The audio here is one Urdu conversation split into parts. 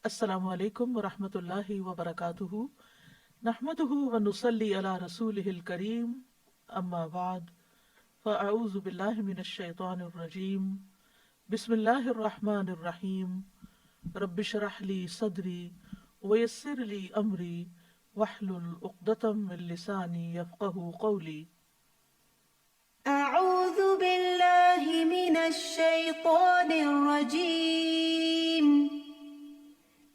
السلام علیکم ورحمۃ اللہ وبرکاتہ نحمده ونصلی علی رسولہ الکریم اما بعد فاعوذ باللہ من الشیطان الرجیم بسم اللہ الرحمن الرحیم رب اشرح لی صدری ویسر لی امری واحلل عقدۃ من لسانی یفقهوا قولی. أعوذ بالله من الشيطان الرجيم.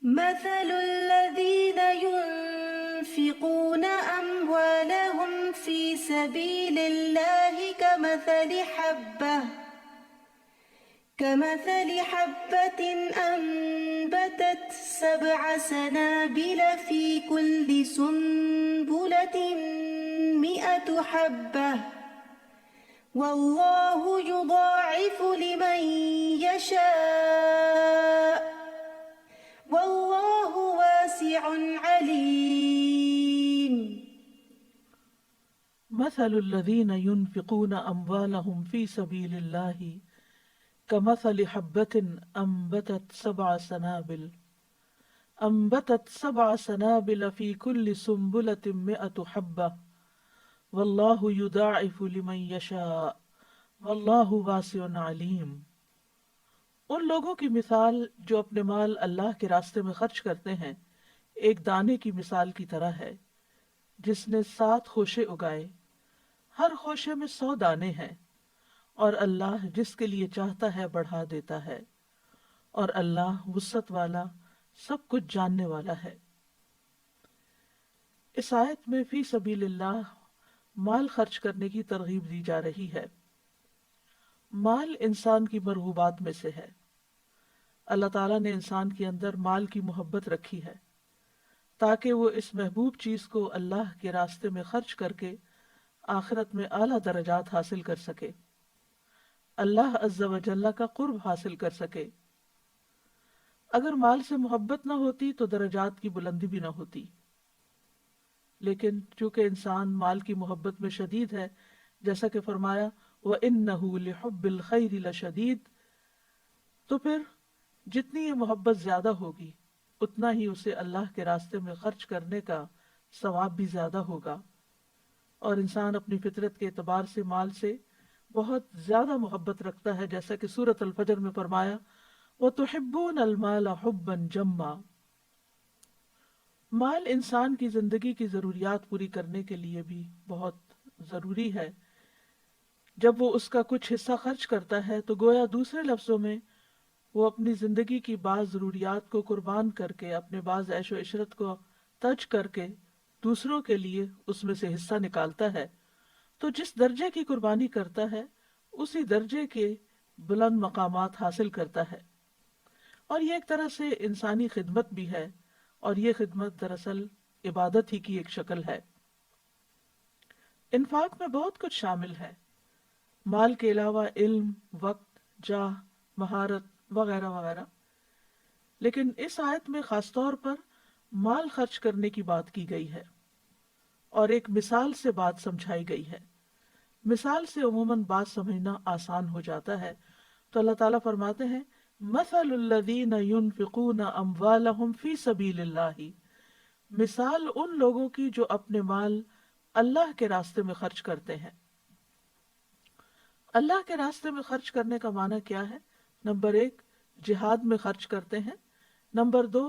مثل الذين ينفقون أموالهم في سبيل الله كمثل حبة أنبتت 7 سنابل في كل سنبلة 100 حبة والله يضاعف لمن يشاء والله واسع عليم. مثل الذين ينفقون أموالهم في سبيل الله كمثل حبة أنبتت سبع سنابل في كل سنبلة 100 حبة والله يضاعف لمن يشاء والله واسع عليم. ان لوگوں کی مثال جو اپنے مال اللہ کے راستے میں خرچ کرتے ہیں ایک دانے کی مثال کی طرح ہے جس نے 7 خوشے اگائے، ہر خوشے میں 100 دانے ہیں، اور اللہ جس کے لیے چاہتا ہے بڑھا دیتا ہے، اور اللہ وسعت والا سب کچھ جاننے والا ہے. اس آیت میں فی سبیل اللہ مال خرچ کرنے کی ترغیب دی جا رہی ہے. مال انسان کی مرغوبات میں سے ہے. اللہ تعالیٰ نے انسان کے اندر مال کی محبت رکھی ہے تاکہ وہ اس محبوب چیز کو اللہ کے راستے میں خرچ کر کے آخرت میں اعلیٰ درجات حاصل کر سکے، اللہ عز و جل کا قرب حاصل کر سکے. اگر مال سے محبت نہ ہوتی تو درجات کی بلندی بھی نہ ہوتی، لیکن چونکہ انسان مال کی محبت میں شدید ہے، جیسا کہ فرمایا وَإِنَّهُ لِحُبِّ الْخَيْرِ لَشَدِيدٌ، تو پھر جتنی یہ محبت زیادہ ہوگی اتنا ہی اسے اللہ کے راستے میں خرچ کرنے کا ثواب بھی زیادہ ہوگا. اور انسان اپنی فطرت کے اعتبار سے مال سے بہت زیادہ محبت رکھتا ہے، جیسا کہ سورۃ الفجر میں فرمایا وَتُحِبُّونَ الْمَالَ حُبًّا جَمًّا. مال انسان کی زندگی کی ضروریات پوری کرنے کے لیے بھی بہت ضروری ہے. جب وہ اس کا کچھ حصہ خرچ کرتا ہے تو گویا دوسرے لفظوں میں وہ اپنی زندگی کی بعض ضروریات کو قربان کر کے، اپنے بعض عیش و عشرت کو ترک کر کے دوسروں کے لیے اس میں سے حصہ نکالتا ہے. تو جس درجے کی قربانی کرتا ہے اسی درجے کے بلند مقامات حاصل کرتا ہے. اور یہ ایک طرح سے انسانی خدمت بھی ہے، اور یہ خدمت دراصل عبادت ہی کی ایک شکل ہے. انفاق میں بہت کچھ شامل ہے، مال کے علاوہ علم، وقت، جاہ، مہارت وغیرہ وغیرہ. لیکن اس آیت میں خاص طور پر مال خرچ کرنے کی بات کی گئی ہے اور ایک مثال سے بات سمجھائی گئی ہے. مثال سے عموماً بات سمجھنا آسان ہو جاتا ہے. تو اللہ تعالیٰ فرماتے ہیں مثل الذین ينفقون اموالهم فی سبیل اللہ، مثال ان لوگوں کی جو اپنے مال اللہ کے راستے میں خرچ کرتے ہیں. اللہ کے راستے میں خرچ کرنے کا معنی کیا ہے؟ نمبر 1 جہاد میں خرچ کرتے ہیں، نمبر 2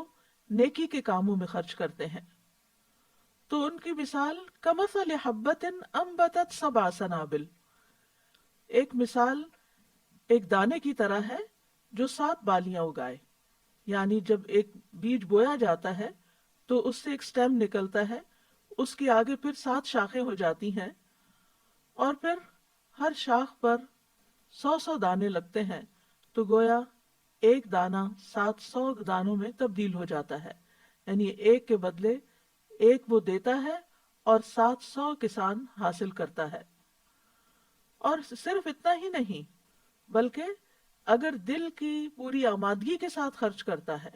نیکی کے کاموں میں خرچ کرتے ہیں. تو ان کی مثال کمثل حبۃ انبتت 7 سنابل، ایک مثال ایک دانے کی طرح ہے جو 7 بالیاں اگائے. یعنی جب ایک بیج بویا جاتا ہے تو اس سے ایک سٹیم نکلتا ہے، اس کے آگے پھر 7 شاخیں ہو جاتی ہیں، اور پھر ہر شاخ پر 100 دانے لگتے ہیں. تو گویا ایک دانہ 700 دانوں میں تبدیل ہو جاتا ہے. یعنی ایک کے بدلے ایک وہ دیتا ہے اور 700 کسان حاصل کرتا ہے. اور صرف اتنا ہی نہیں، بلکہ اگر دل کی پوری آمادگی کے ساتھ خرچ کرتا ہے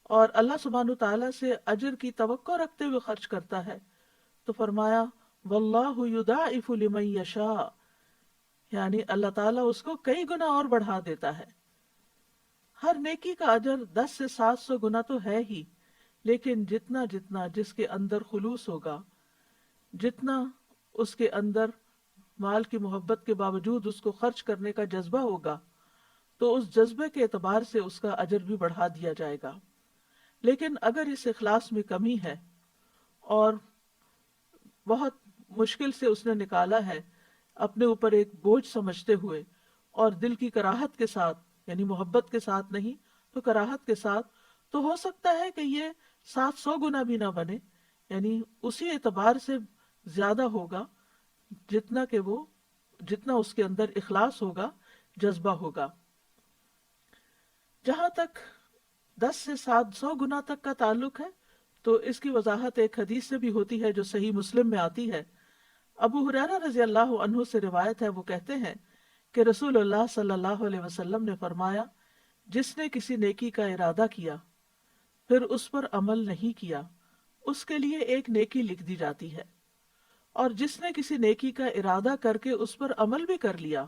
اور اللہ سبحانہ تعالیٰ سے اجر کی توقع رکھتے ہوئے خرچ کرتا ہے تو فرمایا واللہ یضاعف لمن یشاء، یعنی اللہ تعالیٰ اس کو کئی گنا اور بڑھا دیتا ہے. ہر نیکی کا اجر 10 سے 700 گنا تو ہے ہی، لیکن جتنا جتنا جس کے اندر خلوص ہوگا، جتنا اس کے اندر مال کی محبت کے باوجود اس کو خرچ کرنے کا جذبہ ہوگا، تو اس جذبے کے اعتبار سے اس کا اجر بھی بڑھا دیا جائے گا۔ لیکن اگر اس اخلاص میں کمی ہے اور بہت مشکل سے اس نے نکالا ہے، اپنے اوپر ایک بوجھ سمجھتے ہوئے اور دل کی کراہت کے ساتھ، یعنی محبت کے ساتھ نہیں تو کراہت کے ساتھ، تو ہو سکتا ہے کہ یہ 700 گنا بھی نہ بنے، یعنی اسی اعتبار سے زیادہ ہوگا جتنا اس کے اندر اخلاص ہوگا، جذبہ ہوگا۔ جہاں تک 10 سے 700 گنا تک کا تعلق ہے تو اس کی وضاحت ایک حدیث سے بھی ہوتی ہے جو صحیح مسلم میں آتی ہے۔ ابو ہریرہ رضی اللہ عنہ سے روایت ہے، وہ کہتے ہیں کہ رسول اللہ صلی اللہ علیہ وسلم نے فرمایا، جس نے کسی نیکی کا ارادہ کیا پھر اس پر عمل نہیں کیا، اس کے لیے ایک نیکی لکھ دی جاتی ہے، اور جس نے کسی نیکی کا ارادہ کر کے اس پر عمل بھی کر لیا،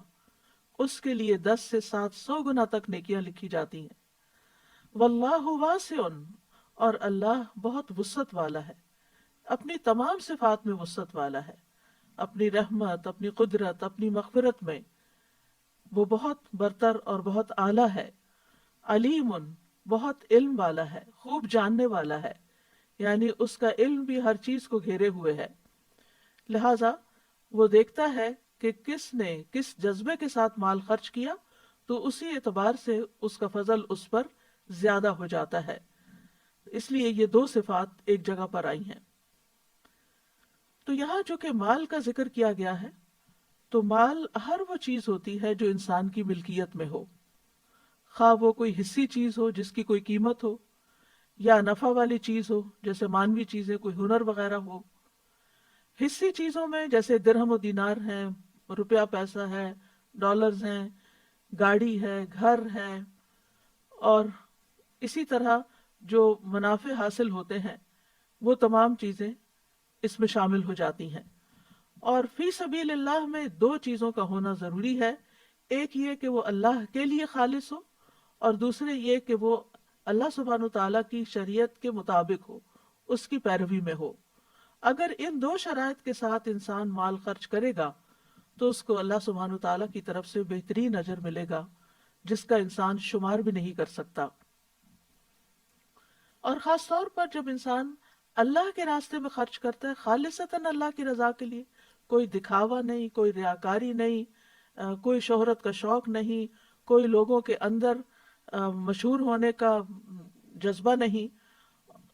اس کے لیے 10 سے 700 گنا تک نیکیاں لکھی جاتی ہیں۔ واللہ واسع، اور اللہ بہت وسعت والا ہے، اپنی تمام صفات میں وسعت والا ہے، اپنی رحمت، اپنی قدرت، اپنی مغفرت میں وہ بہت برتر اور بہت اعلیٰ ہے۔ علیم، بہت علم والا ہے، خوب جاننے والا ہے، یعنی اس کا علم بھی ہر چیز کو گھیرے ہوئے ہے، لہذا وہ دیکھتا ہے کہ کس نے کس جذبے کے ساتھ مال خرچ کیا تو اسی اعتبار سے اس کا فضل اس پر زیادہ ہو جاتا ہے۔ اس لیے یہ دو صفات ایک جگہ پر آئی ہیں۔ تو یہاں جو کہ مال کا ذکر کیا گیا ہے، تو مال ہر وہ چیز ہوتی ہے جو انسان کی ملکیت میں ہو، خواہ وہ کوئی حصی چیز ہو جس کی کوئی قیمت ہو، یا نفع والی چیز ہو جیسے مانوی چیزیں، کوئی ہنر وغیرہ ہو۔ حصی چیزوں میں جیسے درہم و دینار ہیں، روپیہ پیسہ ہے، ڈالرز ہیں، گاڑی ہے، گھر ہے، اور اسی طرح جو منافع حاصل ہوتے ہیں وہ تمام چیزیں اس میں شامل ہو جاتی ہیں۔ اور فی سبیل اللہ میں دو چیزوں کا ہونا ضروری ہے، ایک یہ کہ وہ اللہ کے لیے خالص ہو، اور دوسرے یہ کہ وہ اللہ سبحانہ تعالیٰ کی شریعت کے مطابق ہو، اس کی پیروی میں ہو۔ اگر ان دو شرائط کے ساتھ انسان مال خرچ کرے گا تو اس کو اللہ سبحانہ تعالیٰ کی طرف سے بہترین اجر ملے گا جس کا انسان شمار بھی نہیں کر سکتا۔ اور خاص طور پر جب انسان اللہ کے راستے میں خرچ کرتا ہے خالصتاً اللہ کی رضا کے لیے، کوئی دکھاوا نہیں، کوئی ریاکاری نہیں، کوئی شہرت کا شوق نہیں، کوئی لوگوں کے اندر مشہور ہونے کا جذبہ نہیں،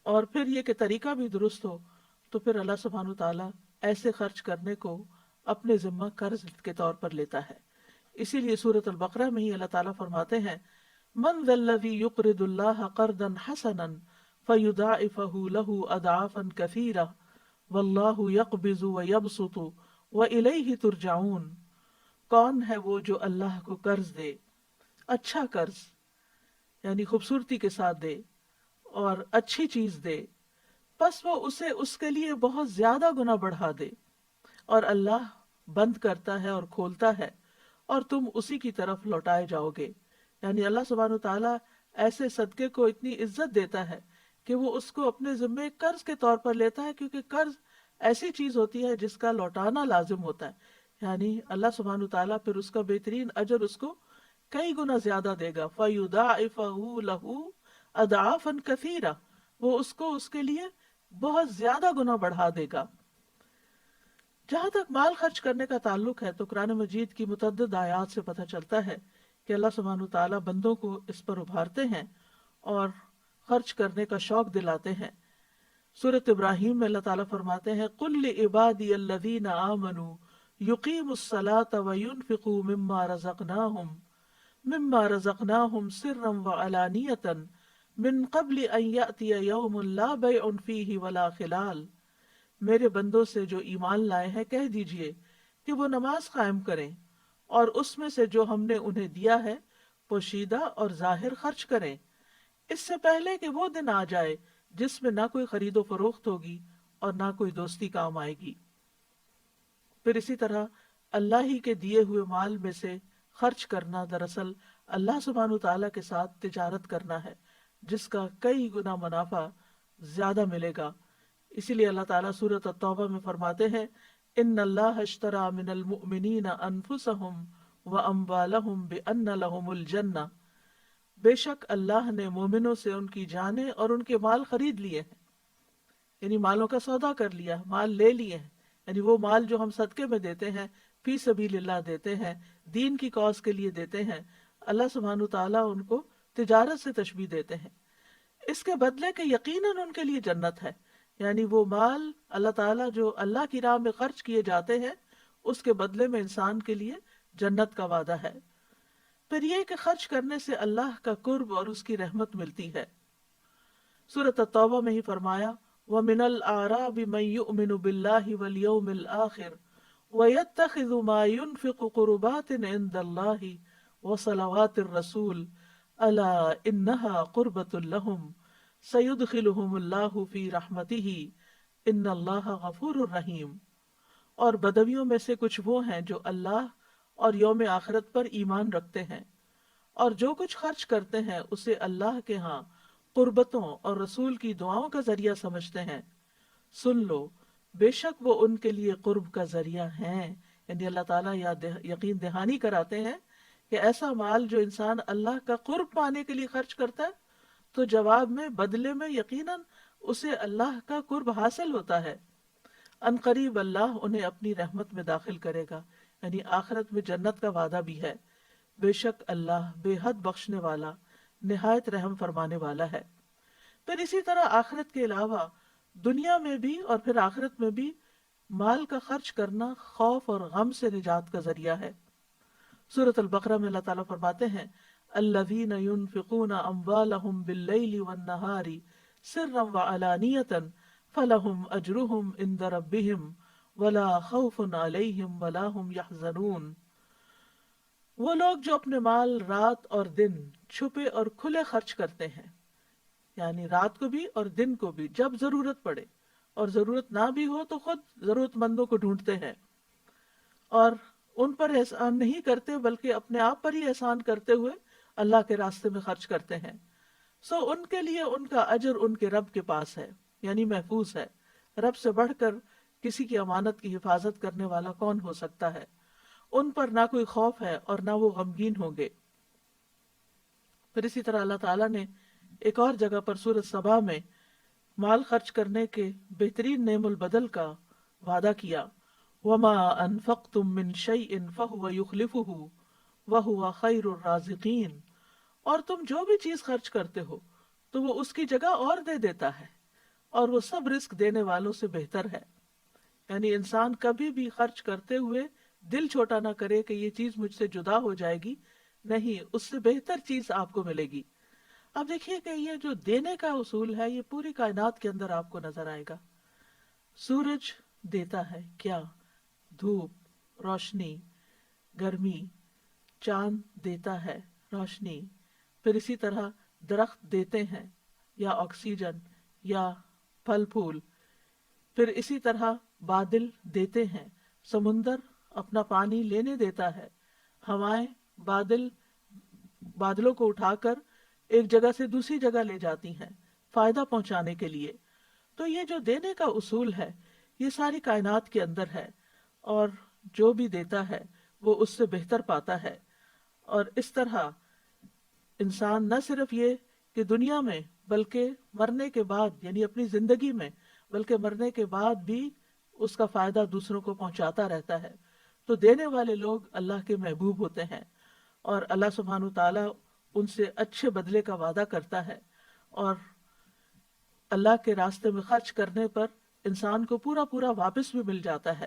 اور پھر یہ کہ طریقہ بھی درست ہو، تو پھر اللہ سبحانہ تعالیٰ ایسے خرچ کرنے کو اپنے ذمہ قرض کے طور پر لیتا ہے۔ اسی لیے سورۃ البقرہ میں ہی اللہ تعالیٰ فرماتے ہیں، من ذا الذی یقرض اللہ قرضا حسنا فیضاعفہ لہ اضعافا کثیرہ واللہ یقبض ویبسط والیہ ترجعون۔ کون ہے وہ جو اللہ کو قرض دے، اچھا قرض یعنی خوبصورتی کے ساتھ دے اور اچھی چیز دے، پس وہ اسے اس کے لیے بہت زیادہ گنا بڑھا دے، اور اللہ بند کرتا ہے اور کھولتا ہے اور تم اسی کی طرف لوٹائے جاؤ گے۔ یعنی اللہ سبحانہ تعالیٰ ایسے صدقے کو اتنی عزت دیتا ہے کہ وہ اس کو اپنے ذمے قرض کے طور پر لیتا ہے، کیونکہ قرض ایسی چیز ہوتی ہے جس کا لوٹانا لازم ہوتا ہے، یعنی اللہ سبحانہ تعالیٰ پھر اس کا بہترین اجر اس کو کئی گنا زیادہ دے گا۔ فَيُضَاعِفَهُ لَهُ أَضْعَافًا كَثِيرًا، وہ اس کو اس کے لیے بہت زیادہ گنا بڑھا دے گا۔ جہاں تک مال خرچ کرنے کا تعلق ہے تو قرآن مجید کی متعدد آیات سے پتہ چلتا ہے کہ اللہ سبحانہ تعالیٰ بندوں کو اس پر ابھارتے ہیں اور خرچ کرنے کا شوق دلاتے ہیں۔ سورۃ ابراہیم میں اللہ تعالیٰ فرماتے ہیں، قُل لِعِبَادِيَ الَّذِينَ آمَنُوا يُقِيمُوا الصَّلَاةَ وَيُنْفِقُوا مِمَّا رَزَقْنَاهُمْ سِرًّا وَعَلَانِيَةً مِّن قَبْلِ أَن يَأْتِيَ يَوْمٌ لَا بَيْعٌ فِيهِ وَلَا خِلَالٌ۔ میرے بندوں سے جو ایمان لائے ہیں کہہ دیجئے کہ وہ نماز قائم کریں اور اس میں سے جو ہم نے انہیں دیا ہے پوشیدہ اور ظاہر خرچ کریں، اس سے پہلے کہ وہ دن آ جائے جس میں نہ کوئی خرید و فروخت ہوگی اور نہ کوئی دوستی کام آئے گی۔ پھر اسی طرح اللہ ہی کے دیے ہوئے مال میں سے خرچ کرنا دراصل اللہ سبحانہ تعالیٰ کے ساتھ تجارت کرنا ہے جس کا کئی گنا منافع زیادہ ملے گا. اسی لیے اللہ تعالیٰ سورۃ التوبہ میں فرماتے ہیں ان اللہ اشترى من المؤمنین انفسهم واموالهم بان لهم الجنہ، بے شک اللہ نے مومنوں سے ان کی جانیں اور ان کے مال خرید لیے ہیں، یعنی مالوں کا سودا کر لیا، مال لے لیے ہیں. یعنی وہ مال جو ہم صدقے میں دیتے ہیں، فی سبیل اللہ دیتے ہیں، دین کی کاز کے لیے دیتے ہیں، اللہ سبحانہ تعالیٰ ان کو تجارت سے تشبیہ دیتے ہیں، اس کے بدلے کہ یقیناً ان کے لیے جنت ہے. یعنی وہ مال اللہ تعالیٰ جو اللہ کی راہ میں خرچ کیے جاتے ہیں اس کے بدلے میں انسان کے لیے جنت کا وعدہ ہے. پھر یہ کہ خرچ کرنے سے اللہ کا قرب اور اس کی رحمت ملتی ہے. سورۃ التوبہ میں ہی فرمایا وَمِنَ الْأَعْرَابِ مَن يُؤْمِنُ بِاللَّهِ وَالْيَوْمِ الْآخِرِ وَيَتَّخِذُ مَا يُنْفِقُ قُرُبَاتٍ عِندَ اللَّهِ وَصَلَوَاتِ الرَّسُولِ أَلَا إِنَّهَا قُرْبَةٌ لَهُمْ سَيُدْخِلُهُمُ اللَّهُ فِي رَحْمَتِهِ إِنَّ اللَّهَ غَفُورٌ رَحِيمٌ. اور بدویوں میں سے کچھ وہ ہیں جو اللہ اور یوم آخرت پر ایمان رکھتے ہیں اور جو کچھ خرچ کرتے ہیں اسے اللہ کے ہاں قربتوں اور رسول کی دعاؤں کا ذریعہ سمجھتے ہیں. سن لو بے شک وہ ان کے لیے قرب کا ذریعہ ہیں. یعنی اللہ تعالیٰ یقین دہانی کراتے ہیں کہ ایسا مال جو انسان اللہ کا قرب پانے کے لیے خرچ کرتا ہے تو جواب میں بدلے میں یقیناً اسے اللہ کا قرب حاصل ہوتا ہے. ان قریب اللہ انہیں اپنی رحمت میں داخل کرے گا، یعنی آخرت میں جنت کا وعدہ بھی ہے. بے شک اللہ بے حد بخشنے والا نہایت رحم فرمانے والا ہے. پھر اسی طرح آخرت کے علاوہ دنیا میں بھی اور پھر آخرت میں بھی مال کا خرچ کرنا خوف اور غم سے نجات کا ذریعہ ہے. سورۃ البقرہ میں اللہ تعالیٰ فرماتے ہیں الذین ينفقون اموالهم باللیل والنہار سرا وعلانیۃ فلہم اجرہم عند ربہم ولا خوف علیہم ولا ہم یحزنون. وہ لوگ جو اپنے مال رات اور دن چھپے اور کھلے خرچ کرتے ہیں، یعنی رات کو بھی اور دن کو بھی، جب ضرورت پڑے اور ضرورت نہ بھی ہو تو خود ضرورت مندوں کو ڈھونڈتے ہیں اور ان پر احسان نہیں کرتے بلکہ اپنے آپ پر ہی احسان کرتے ہوئے اللہ کے راستے میں خرچ کرتے ہیں. سو ان کے لیے ان کا اجر ان کے رب کے پاس ہے، یعنی محفوظ ہے. رب سے بڑھ کر کسی کی امانت کی حفاظت کرنے والا کون ہو سکتا ہے؟ ان پر نہ کوئی خوف ہے اور نہ وہ غمگین ہوں گے. پھر اسی طرح اللہ تعالیٰ نے ایک اور جگہ پر سورۃ سبا میں مال خرچ کرنے کے بہترین نعم البدل کا وعدہ کیا وَمَا أَنفَقْتُم مِّن شَيْءٍ فَهُوَ يُخْلِفُهُ وَهُوَ خَيْرُ الرَّازِقِينَ. اور تم جو بھی چیز خرچ کرتے ہو تو وہ اس کی جگہ اور دے دیتا ہے اور وہ سب رزق دینے والوں سے بہتر ہے. یعنی انسان کبھی بھی خرچ کرتے ہوئے دل چھوٹا نہ کرے کہ یہ چیز مجھ سے جدا ہو جائے گی، نہیں، اس سے بہتر چیز آپ کو ملے گی. اب دیکھیے کہ یہ جو دینے کا اصول ہے یہ پوری کائنات کے اندر آپ کو نظر آئے گا. سورج دیتا ہے کیا؟ دھوپ، روشنی، گرمی. چاند دیتا ہے روشنی. پھر اسی طرح درخت دیتے ہیں یا آکسیجن یا پھل پھول. پھر اسی طرح بادل دیتے ہیں، سمندر اپنا پانی لینے دیتا ہے، ہوائیں بادلوں کو اٹھا کر ایک جگہ سے دوسری جگہ لے جاتی ہیں فائدہ پہنچانے کے لیے. تو یہ جو دینے کا اصول ہے یہ ساری کائنات کے اندر ہے اور جو بھی دیتا ہے وہ اس سے بہتر پاتا ہے. اور اس طرح انسان نہ صرف یہ کہ دنیا میں بلکہ مرنے کے بعد، یعنی اپنی زندگی میں، بلکہ مرنے کے بعد بھی اس کا فائدہ دوسروں کو پہنچاتا رہتا ہے. تو دینے والے لوگ اللہ کے محبوب ہوتے ہیں اور اللہ سبحانہ تعالیٰ ان سے اچھے بدلے کا وعدہ کرتا ہے اور اللہ کے راستے میں خرچ کرنے پر انسان کو پورا پورا واپس بھی مل جاتا ہے.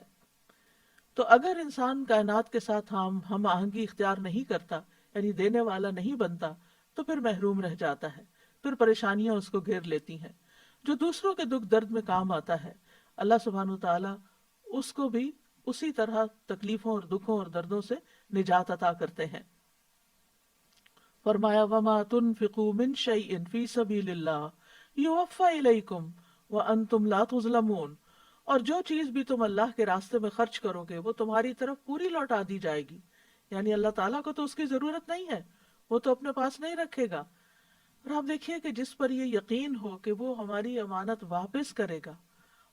تو اگر انسان کائنات کے ساتھ ہم آہنگی اختیار نہیں کرتا، یعنی دینے والا نہیں بنتا، تو پھر محروم رہ جاتا ہے، پھر پریشانیاں اس کو گھیر لیتی ہیں. جو دوسروں کے دکھ درد میں کام آتا ہے اللہ سبحانہ تعالیٰ اس کو بھی اسی طرح تکلیفوں اور دکھوں اور دردوں سے نجات عطا کرتے ہیں. فرمایا وَمَا تُنْفِقُوا مِنْ شَيْءٍ فِي سَبِيلِ اللَّهِ يُوَفَّى إِلَيْكُمْ وَأَنْتُمْ لَا تُظْلَمُونَ. اور جو چیز بھی تم اللہ کے راستے میں خرچ کرو گے وہ تمہاری طرف پوری لوٹا دی جائے گی. یعنی اللہ تعالیٰ کو تو اس کی ضرورت نہیں ہے، وہ تو اپنے پاس نہیں رکھے گا۔ اور آپ دیکھیے کہ جس پر یہ یقین ہو کہ وہ ہماری امانت واپس کرے گا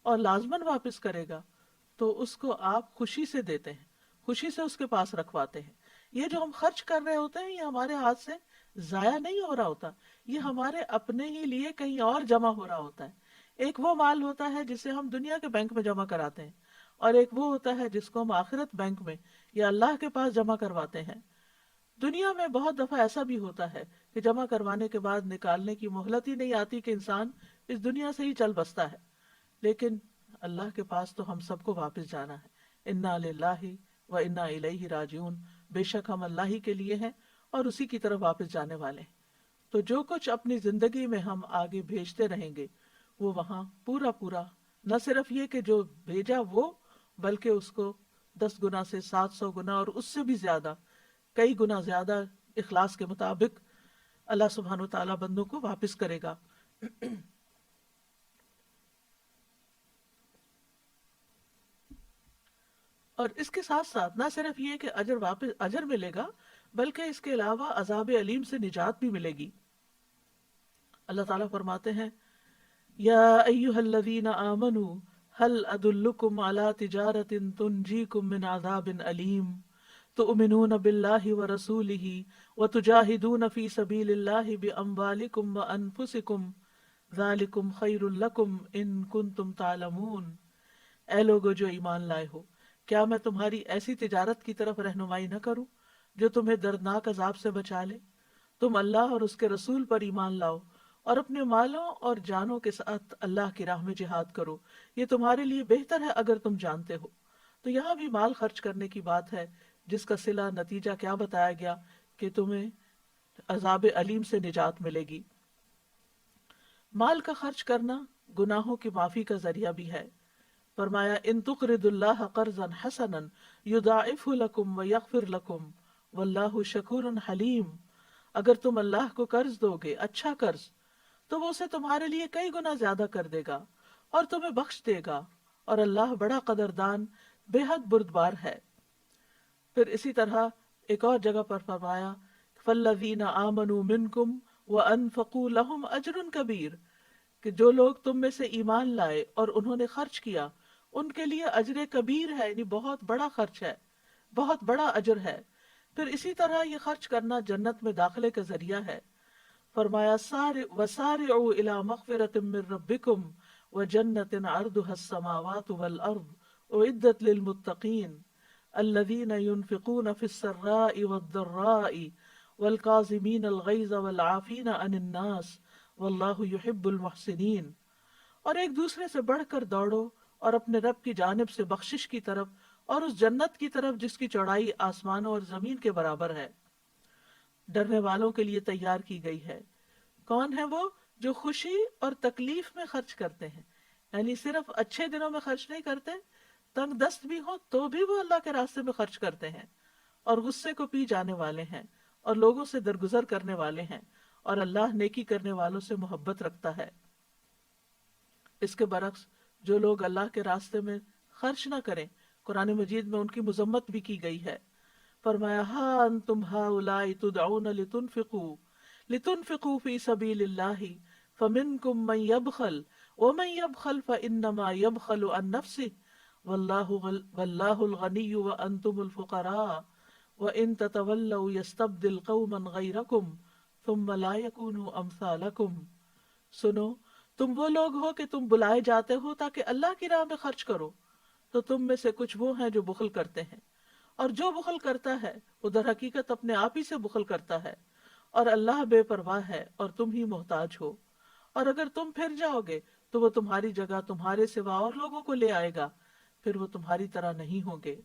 اور لازماً واپس کرے گا، تو اس کو آپ خوشی سے دیتے ہیں، خوشی سے اس کے پاس رکھواتے ہیں۔ یہ جو ہم خرچ کر رہے ہوتے ہیں یہ ہمارے ہاتھ سے ضائع نہیں ہو رہا ہوتا، یہ ہمارے اپنے ہی لیے کہیں اور جمع ہو رہا ہوتا ہے۔ ایک وہ مال ہوتا ہے جسے ہم دنیا کے بینک میں جمع کراتے ہیں، اور ایک وہ ہوتا ہے جس کو ہم آخرت بینک میں یا اللہ کے پاس جمع کرواتے ہیں۔ دنیا میں بہت دفعہ ایسا بھی ہوتا ہے کہ جمع کروانے کے بعد نکالنے کی مہلت ہی نہیں آتی کہ انسان اس دنیا سے ہی چل بستا ہے، لیکن اللہ کے پاس تو ہم سب کو واپس جانا ہے۔ انا للہ و انا الیہ راجعون، بے شک ہم اللہ ہی کے لیے ہیں اور اسی کی طرف واپس جانے والے ہیں۔ تو جو کچھ اپنی زندگی میں ہم آگے بھیجتے رہیں گے وہ وہاں پورا پورا، نہ صرف یہ کہ جو بھیجا وہ، بلکہ اس کو 10 گنا سے 700 گنا اور اس سے بھی زیادہ، کئی گنا زیادہ اخلاص کے مطابق اللہ سبحانہ و تعالیٰ بندوں کو واپس کرے گا۔ اور اس کے ساتھ ساتھ نہ صرف یہ کہ اجر واپس اجر ملے گا، بلکہ اس کے علاوہ عذاب علیم سے نجات بھی ملے گی۔ اللہ تعالیٰ فرماتے ہیں یا ایہا الذین آمنوا هل ادلکم علی تجارت تنجیکم من عذاب علیم تؤمنون باللہ ورسولہ وتجاہدون فی سبیل اللہ باموالکم وانفسکم ذالکم خیر لکم ان کنتم تعلمون۔ اے لوگو جو ایمان لائے ہو، کیا میں تمہاری ایسی تجارت کی طرف رہنمائی نہ کروں جو تمہیں دردناک عذاب سے بچا لے؟ تم اللہ اور اس کے رسول پر ایمان لاؤ اور اپنے مالوں اور جانوں کے ساتھ اللہ کی راہ میں جہاد کرو، یہ تمہارے لیے بہتر ہے اگر تم جانتے ہو۔ تو یہاں بھی مال خرچ کرنے کی بات ہے، جس کا صلہ نتیجہ کیا بتایا گیا کہ تمہیں عذاب علیم سے نجات ملے گی۔ مال کا خرچ کرنا گناہوں کی معافی کا ذریعہ بھی ہے۔ فرمایا ان تقرض اللہ قرضا حسنا یضاعفہ لکم ویغفر لکم واللہ شکور حلیم۔ اگر تم اللہ کو قرض دو گے، اچھا قرض، تو وہ اسے تمہارے لیے کئی گنا زیادہ کر دے گا اور تمہیں بخش دے گا، اور اللہ بڑا قدردان بے حد بردبار ہے۔ پھر اسی طرح ایک اور جگہ پر فرمایا فالذین آمنوا منکم وانفقوا لہم اجر کبیر، کہ جو لوگ تم میں سے ایمان لائے اور انہوں نے خرچ کیا ان کے لیے اجر کبیر ہے، یعنی بہت بڑا خرچ ہے، بہت بڑا اجر ہے۔ پھر اسی طرح یہ خرچ کرنا جنت میں داخلے کا ذریعہ ہے۔ فرمایا وَسَارِعُوا إِلَى مَغْفِرَةٍ مِّن رَبِّكُمْ وَجَنَّةٍ عَرْضُهَا السَّمَاوَاتُ وَالْأَرْضُ أُعِدَّتْ لِلْمُتَّقِينَ الَّذِينَ يُنْفِقُونَ فِي السَّرَّاءِ وَالضَّرَّاءِ وَالْكَاظِمِينَ الْغَيْظَ وَالْعَافِينَ عَنِ النَّاسِ وَاللَّهُ يُحِبُّ الْمُحْسِنِينَ۔ اور ایک دوسرے سے بڑھ کر دوڑو اور اپنے رب کی جانب سے بخشش کی طرف اور اس جنت کی طرف جس کی چوڑائی آسمانوں اور زمین کے برابر ہے، ڈرنے والوں کے لیے تیار کی گئی ہے۔ کون ہے وہ؟ جو خوشی اور تکلیف میں خرچ کرتے ہیں، یعنی صرف اچھے دنوں میں خرچ نہیں کرتے، تنگ دست بھی ہو تو بھی وہ اللہ کے راستے میں خرچ کرتے ہیں، اور غصے کو پی جانے والے ہیں اور لوگوں سے درگزر کرنے والے ہیں، اور اللہ نیکی کرنے والوں سے محبت رکھتا ہے۔ اس کے برعکس جو لوگ اللہ کے راستے میں خرچ نہ کریں، قرآن مجید میں ان کی مذمت بھی کی گئی ہے۔ فرمایا ہا انتم ہؤلاء تدعون لتنفقوا فی سبیل اللہ فمنکم من یبخل ومن یبخل فانما یبخل عن نفسہ واللہ الغنی وانتم الفقراء وان تتولوا یستبدل قوما غیرکم ثم لا یکونوا امثالکم۔ سنو، تم وہ لوگ ہو کہ تم بلائے جاتے ہو تاکہ اللہ کی راہ میں خرچ کرو، تو تم میں سے کچھ وہ ہیں جو بخل کرتے ہیں، اور جو بخل کرتا ہے وہ در حقیقت اپنے آپ ہی سے بخل کرتا ہے، اور اللہ بے پرواہ ہے اور تم ہی محتاج ہو، اور اگر تم پھر جاؤ گے تو وہ تمہاری جگہ تمہارے سوا اور لوگوں کو لے آئے گا، پھر وہ تمہاری طرح نہیں ہوں گے۔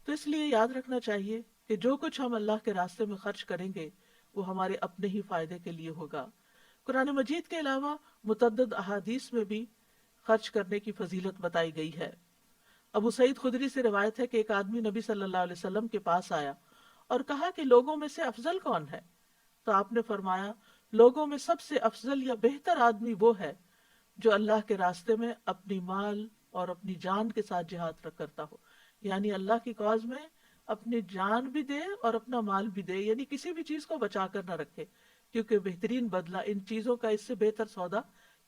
تو اس لیے یاد رکھنا چاہیے کہ جو کچھ ہم اللہ کے راستے میں خرچ کریں گے وہ ہمارے اپنے ہی فائدے کے لیے ہوگا۔ قرآن مجید کے علاوہ متعدد احادیث میں بھی خرچ کرنے کی فضیلت بتائی گئی ہے۔ ابو سعید خدری سے روایت ہے کہ ایک آدمی نبی صلی اللہ علیہ وسلم کے پاس آیا اور کہا کہ لوگوں میں سے افضل کون ہے؟ تو آپ نے فرمایا لوگوں میں سب سے افضل یا بہتر آدمی وہ ہے جو اللہ کے راستے میں اپنی مال اور اپنی جان کے ساتھ جہاد کرتا ہو، یعنی اللہ کی کاز میں اپنی جان بھی دے اور اپنا مال بھی دے، یعنی کسی بھی چیز کو بچا کر نہ رکھے، کیونکہ بہترین بدلہ ان چیزوں کا، اس سے بہتر سودا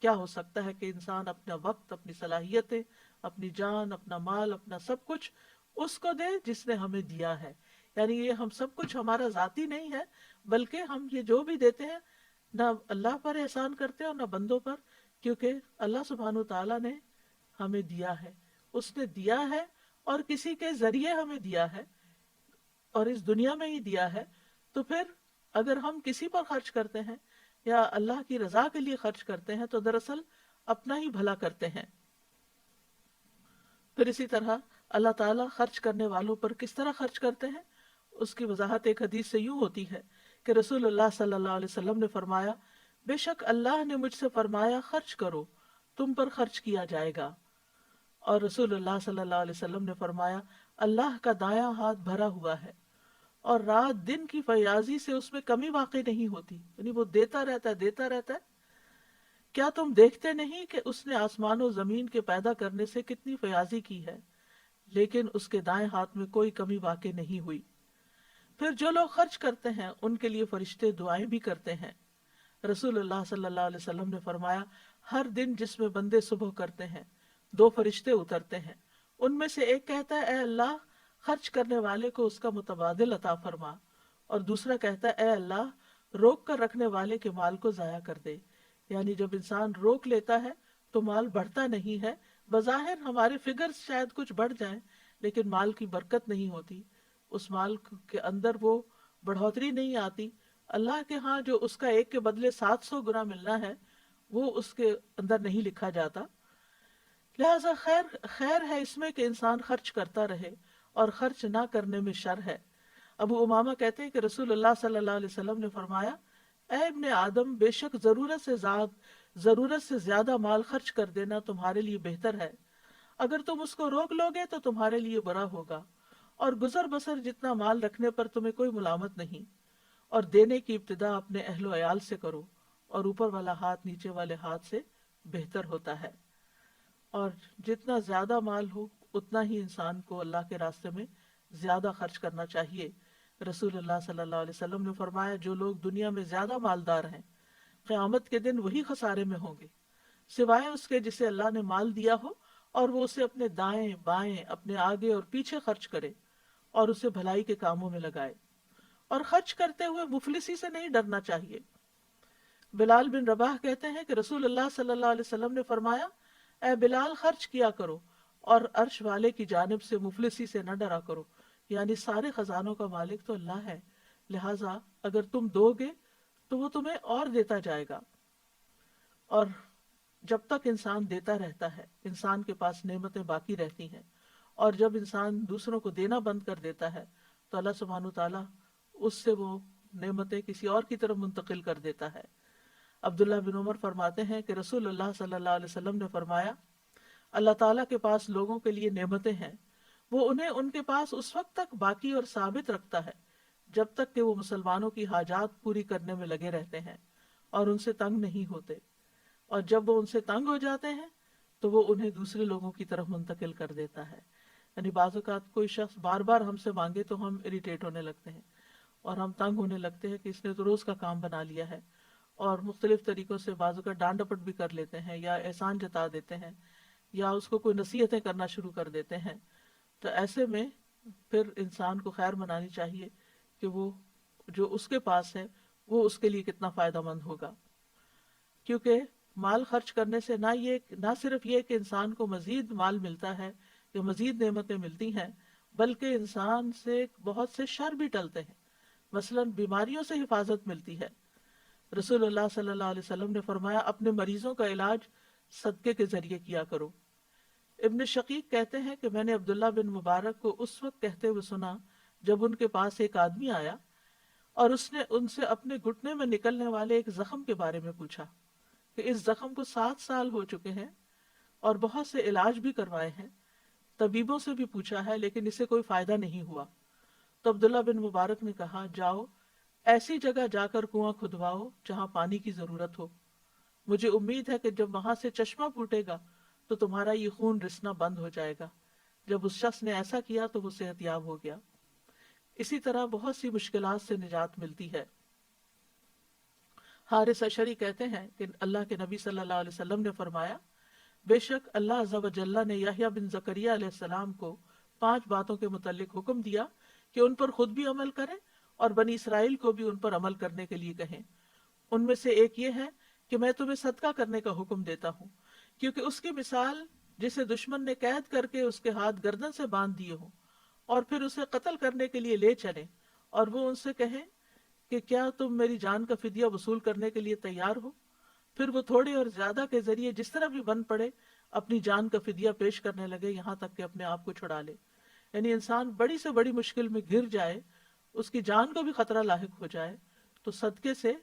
کیا ہو سکتا ہے کہ انسان اپنا وقت، اپنی صلاحیتیں، اپنی جان، اپنا مال، اپنا سب کچھ اس کو دے جس نے ہمیں دیا ہے۔ یعنی یہ ہم سب کچھ ہمارا ذاتی نہیں ہے، بلکہ ہم یہ جو بھی دیتے ہیں نہ اللہ پر احسان کرتے اور نہ بندوں پر، کیونکہ اللہ سبحانہ تعالیٰ نے ہمیں دیا ہے، اس نے دیا ہے اور کسی کے ذریعے ہمیں دیا ہے اور اس دنیا میں ہی دیا ہے۔ تو پھر اگر ہم کسی پر خرچ کرتے ہیں یا اللہ کی رضا کے لیے خرچ کرتے ہیں تو دراصل اپنا ہی بھلا کرتے ہیں۔ پھر اسی طرح اللہ تعالیٰ خرچ کرنے والوں پر کس طرح خرچ کرتے ہیں، اس کی وضاحت ایک حدیث سے یوں ہوتی ہے کہ رسول اللہ صلی اللہ علیہ وسلم نے فرمایا، بے شک اللہ نے مجھ سے فرمایا خرچ کرو، تم پر خرچ کیا جائے گا۔ اور رسول اللہ صلی اللہ علیہ وسلم نے فرمایا، اللہ کا دایاں ہاتھ بھرا ہوا ہے اور رات دن کی فیاضی سے اس میں کمی واقع نہیں ہوتی، یعنی وہ دیتا رہتا ہے، دیتا رہتا ہے۔ کیا تم دیکھتے نہیں کہ اس نے آسمان و زمین کے پیدا کرنے سے کتنی فیاضی کی ہے، لیکن اس کے دائیں ہاتھ میں کوئی کمی واقع نہیں ہوئی۔ پھر جو لوگ خرچ کرتے ہیں ان کے لیے فرشتے دعائیں بھی کرتے ہیں۔ رسول اللہ صلی اللہ علیہ وسلم نے فرمایا، ہر دن جس میں بندے صبح کرتے ہیں 2 فرشتے اترتے ہیں، ان میں سے ایک کہتا ہے اے اللہ خرچ کرنے والے کو اس کا متبادل عطا فرما، اور دوسرا کہتا ہے اے اللہ روک کر رکھنے والے کے مال کو ضائع کر دے۔ یعنی جب انسان روک لیتا ہے تو مال بڑھتا نہیں ہے، بظاہر ہمارے فگرز شاید کچھ بڑھ جائیں لیکن مال کی برکت نہیں ہوتی، اس مال کے اندر وہ بڑھوتری نہیں آتی۔ اللہ کے ہاں جو اس کا ایک کے بدلے 700 گنا ملنا ہے وہ اس کے اندر نہیں لکھا جاتا۔ لہذا خیر ہے اس میں کہ انسان خرچ کرتا رہے، اور خرچ نہ کرنے میں شر ہے۔ ابو امامہ کہتے ہیں کہ رسول اللہ صلی اللہ علیہ وسلم نے فرمایا، اے ابن آدم بے شک ضرورت سے زیادہ مال خرچ کر دینا تمہارے لیے بہتر ہے، اگر تم اس کو روک لو گے تو تمہارے لیے برا ہوگا، اور گزر بسر جتنا مال رکھنے پر تمہیں کوئی ملامت نہیں، اور دینے کی ابتدا اپنے اہل و عیال سے کرو، اور اوپر والا ہاتھ نیچے والے ہاتھ سے بہتر ہوتا ہے۔ اور جتنا زیادہ مال ہو اتنا ہی انسان کو اللہ کے راستے میں زیادہ خرچ کرنا چاہیے۔ رسول اللہ صلی اللہ علیہ وسلم نے فرمایا، جو لوگ دنیا میں زیادہ مالدار ہیں قیامت کے دن وہی خسارے میں ہوں گے، سوائے اس کے جسے اللہ نے مال دیا ہو اور وہ اسے اپنے دائیں بائیں، اپنے آگے اور پیچھے خرچ کرے اور اسے بھلائی کے کاموں میں لگائے۔ اور خرچ کرتے ہوئے مفلسی سے نہیں ڈرنا چاہیے۔ بلال بن رباح کہتے ہیں کہ رسول اللہ صلی اللہ علیہ وسلم نے فرمایا، اے بلال خرچ کیا کرو اور عرش والے کی جانب سے مفلسی سے نہ ڈرا کرو، یعنی سارے خزانوں کا مالک تو اللہ ہے، لہٰذا اگر تم دو گے تو وہ تمہیں اور دیتا جائے گا۔ اور جب تک انسان دیتا رہتا ہے انسان کے پاس نعمتیں باقی رہتی ہیں، اور جب انسان دوسروں کو دینا بند کر دیتا ہے تو اللہ سبحانہ تعالیٰ اس سے وہ نعمتیں کسی اور کی طرف منتقل کر دیتا ہے۔ عبداللہ بن عمر فرماتے ہیں کہ رسول اللہ صلی اللہ علیہ وسلم نے فرمایا، اللہ تعالیٰ کے پاس لوگوں کے لیے نعمتیں ہیں، وہ انہیں ان کے پاس اس وقت تک باقی اور ثابت رکھتا ہے جب تک کہ وہ مسلمانوں کی حاجات پوری کرنے میں لگے رہتے ہیں اور ان سے تنگ نہیں ہوتے، اور جب وہ ان سے تنگ ہو جاتے ہیں تو وہ انہیں دوسرے لوگوں کی طرف منتقل کر دیتا ہے۔ یعنی بعض اوقات کوئی شخص بار بار ہم سے مانگے تو ہم اریٹیٹ ہونے لگتے ہیں اور ہم تنگ ہونے لگتے ہیں کہ اس نے تو روز کا کام بنا لیا ہے، اور مختلف طریقوں سے بعض اوقات ڈانٹ ڈپٹ بھی کر لیتے ہیں یا احسان جتا دیتے ہیں یا اس کو کوئی نصیحتیں کرنا شروع کر دیتے ہیں۔ تو ایسے میں پھر انسان کو خیر منانی چاہیے کہ وہ جو اس کے پاس ہے وہ اس کے لیے کتنا فائدہ مند ہوگا، کیونکہ مال خرچ کرنے سے نہ صرف یہ کہ انسان کو مزید مال ملتا ہے یا مزید نعمتیں ملتی ہیں، بلکہ انسان سے بہت سے شر بھی ٹلتے ہیں، مثلا بیماریوں سے حفاظت ملتی ہے۔ رسول اللہ صلی اللہ علیہ وسلم نے فرمایا، اپنے مریضوں کا علاج صدقے کے ذریعے کیا کرو۔ ابن شقیق کہتے ہیں کہ میں نے عبداللہ بن مبارک کو اس وقت کہتے ہوئے سنا جب ان کے پاس ایک آدمی آیا اور اس نے ان سے اپنے گھٹنے میں نکلنے والے ایک زخم کے بارے میں پوچھا کہ اس زخم کو 7 سال ہو چکے ہیں اور بہت سے علاج بھی کروائے ہیں، طبیبوں سے بھی پوچھا ہے لیکن اسے کوئی فائدہ نہیں ہوا۔ تو عبداللہ بن مبارک نے کہا، جاؤ ایسی جگہ جا کر کنواں کھدواؤ جہاں پانی کی ضرورت ہو، مجھے امید ہے کہ جب وہاں سے چشمہ پھوٹے گا تو تمہارا یہ خون رسنا بند ہو جائے گا۔ جب اس شخص نے ایسا کیا تو وہ صحت یاب ہو گیا۔ اسی طرح بہت سی مشکلات سے نجات ملتی ہے۔ حارث اشعری کہتے ہیں کہ اللہ کے نبی صلی اللہ علیہ وسلم نے فرمایا، بے شک اللہ عز و جل نے یحییٰ بن زکریا علیہ السلام کو 5 باتوں کے متعلق حکم دیا کہ ان پر خود بھی عمل کریں اور بنی اسرائیل کو بھی ان پر عمل کرنے کے لیے کہیں۔ ان میں سے ایک یہ ہے کہ میں تمہیں صدقہ کرنے کا حکم دیتا ہوں، کیونکہ اس کی مثال جسے دشمن نے قید کر کے اس کے ہاتھ گردن سے باندھ دیے ہوں اور پھر اسے قتل کرنے کے لیے لے چلیں، اور وہ ان سے کہیں کہ کیا تم میری جان کا فدیہ وصول کرنے کے لیے تیار ہو؟ پھر وہ تھوڑے اور زیادہ کے ذریعے جس طرح بھی بن پڑے اپنی جان کا فدیہ پیش کرنے لگے، یہاں تک کہ اپنے آپ کو چھڑا لے۔ یعنی انسان بڑی سے بڑی مشکل میں گر جائے، اس کی جان کو بھی خطرہ لاحق ہو جائے، تو صدقے سے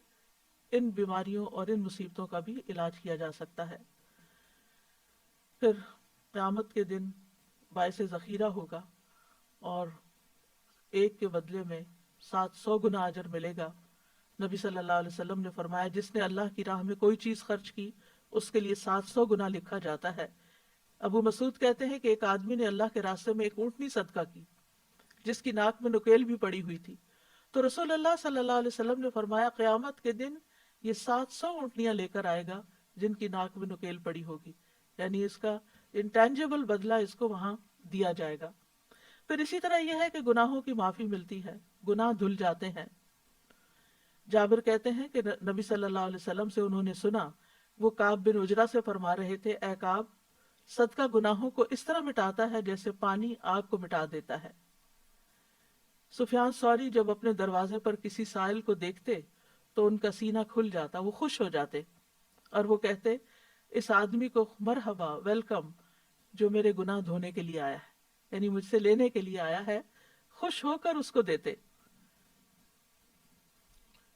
ان بیماریوں اور ان مصیبتوں کا بھی علاج کیا جا سکتا ہے۔ پھر قیامت کے دن باعث ذخیرہ ہوگا اور ایک کے بدلے میں 700 گنا اجر ملے گا۔ نبی صلی اللہ علیہ وسلم نے فرمایا، جس نے اللہ کی راہ میں کوئی چیز خرچ کی اس کے لیے 700 گنا لکھا جاتا ہے۔ ابو مسعود کہتے ہیں کہ ایک آدمی نے اللہ کے راستے میں ایک اونٹنی صدقہ کی جس کی ناک میں نکیل بھی پڑی ہوئی تھی، تو رسول اللہ صلی اللہ علیہ وسلم نے فرمایا، قیامت کے دن یہ 700 اونٹنیاں لے کر آئے گا جن کی ناک میں نکیل پڑی ہوگی، یعنی اس کا انٹینجیبل بدلہ اس کو وہاں دیا جائے گا۔ پھر اسی طرح یہ ہے کہ گناہوں کی معافی ملتی ہے، گناہ دھل جاتے ہیں۔ جابر کہتے ہیں کہ نبی صلی اللہ علیہ وسلم سے انہوں نے سنا، وہ کعب بن عجرہ سے فرما رہے تھے، اے کعب، صدقہ گناہوں کو اس طرح مٹاتا ہے جیسے پانی آگ کو مٹا دیتا ہے۔ سفیان ثوری جب اپنے دروازے پر کسی سائل کو دیکھتے تو ان کا سینہ کھل جاتا، وہ خوش ہو جاتے اور وہ کہتے، اس آدمی کو مرحبا، ویلکم، جو میرے گناہ دھونے کے لیے آیا ہے، یعنی مجھ سے لینے کے لیے آیا ہے، خوش ہو کر اس کو دیتے۔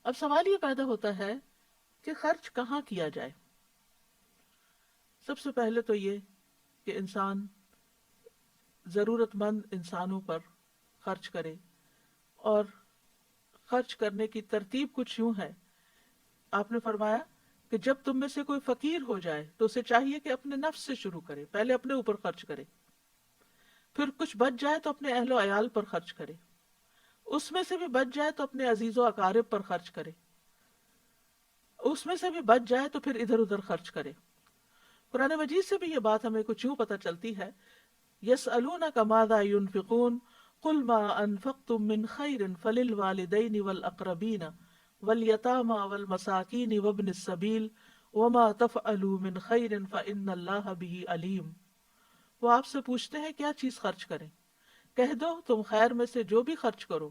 اب سوال یہ پیدا ہوتا ہے کہ خرچ کہاں کیا جائے؟ سب سے پہلے تو یہ کہ انسان ضرورت مند انسانوں پر خرچ کرے، اور خرچ کرنے کی ترتیب کچھ یوں ہے۔ آپ نے فرمایا کہ جب تم میں سے کوئی فقیر ہو جائے تو اسے چاہیے کہ اپنے نفس سے شروع کرے، پہلے اپنے اوپر خرچ کرے، پھر کچھ بچ جائے تو اپنے اہل و عیال پر خرچ کرے، اس میں سے بھی بچ جائے تو اپنے عزیز و اقارب پر خرچ کرے، اس میں سے بھی بچ جائے تو پھر ادھر ادھر خرچ کرے۔ قرآن مجید سے بھی یہ بات ہمیں کچھ یوں پتہ چلتی ہے، یسألونک ماذا ينفقون قل ما انفقتم من خیر فللوالدین والاقربین والیتامى والمساکین وابن السبیل وما تفعلوا من خیر فإن اللہ به علیم۔ وہ آپ سے پوچھتے ہیں کیا چیز خرچ کریں، کہہ دو تم خیر میں سے جو بھی خرچ کرو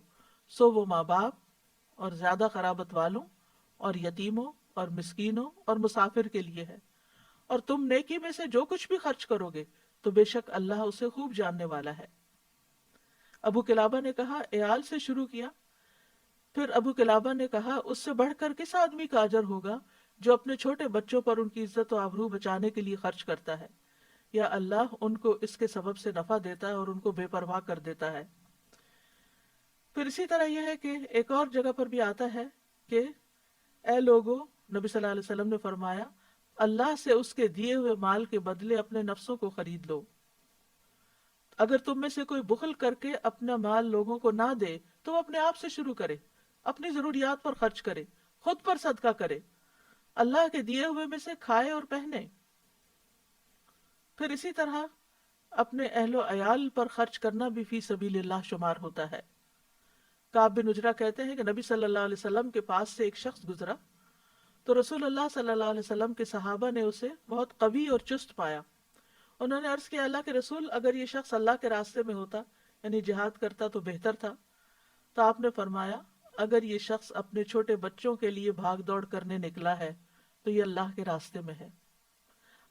سو وہ ماں باپ اور زیادہ قرابت والوں اور یتیموں اور مسکینوں اور مسافر کے لیے ہے، اور تم نیکی میں سے جو کچھ بھی خرچ کرو گے تو بے شک اللہ اسے خوب جاننے والا ہے۔ ابو قلابہ نے کہا عیال سے شروع کیا، پھر ابو قلابہ نے کہا اس سے بڑھ کر کس آدمی کا اجر ہوگا جو اپنے چھوٹے بچوں پر ان کی عزت و آبرو بچانے کے لیے خرچ کرتا ہے، یا اللہ ان کو اس کے سبب سے نفع دیتا ہے اور ان کو بے پرواہ کر دیتا ہے۔ پھر اسی طرح یہ ہے کہ ایک اور جگہ پر بھی آتا ہے کہ اے لوگو، نبی صلی اللہ علیہ وسلم نے فرمایا، اللہ سے اس کے دیے ہوئے مال کے بدلے اپنے نفسوں کو خرید لو۔ اگر تم میں سے کوئی بخل کر کے اپنا مال لوگوں کو نہ دے تو وہ اپنے آپ سے شروع کرے، اپنی ضروریات پر خرچ کرے، خود پر صدقہ کرے، اللہ کے دیے ہوئے میں سے کھائے اور پہنے۔ پھر اسی طرح اپنے اہل و عیال پر خرچ کرنا بھی فی سبیل اللہ شمار ہوتا ہے۔ کعب بن عجرہ کہتے ہیں کہ نبی صلی اللہ علیہ وسلم کے پاس سے ایک شخص گزرا تو رسول اللہ صلی اللہ علیہ وسلم کے صحابہ نے اسے بہت قوی اور چست پایا۔ انہوں نے عرض کیا، اللہ کے رسول، اگر یہ شخص اللہ کے راستے میں ہوتا، یعنی جہاد کرتا تو بہتر تھا۔ تو آپ نے فرمایا، اگر یہ شخص اپنے چھوٹے بچوں کے لیے بھاگ دوڑ کرنے نکلا ہے تو یہ اللہ کے راستے میں ہے،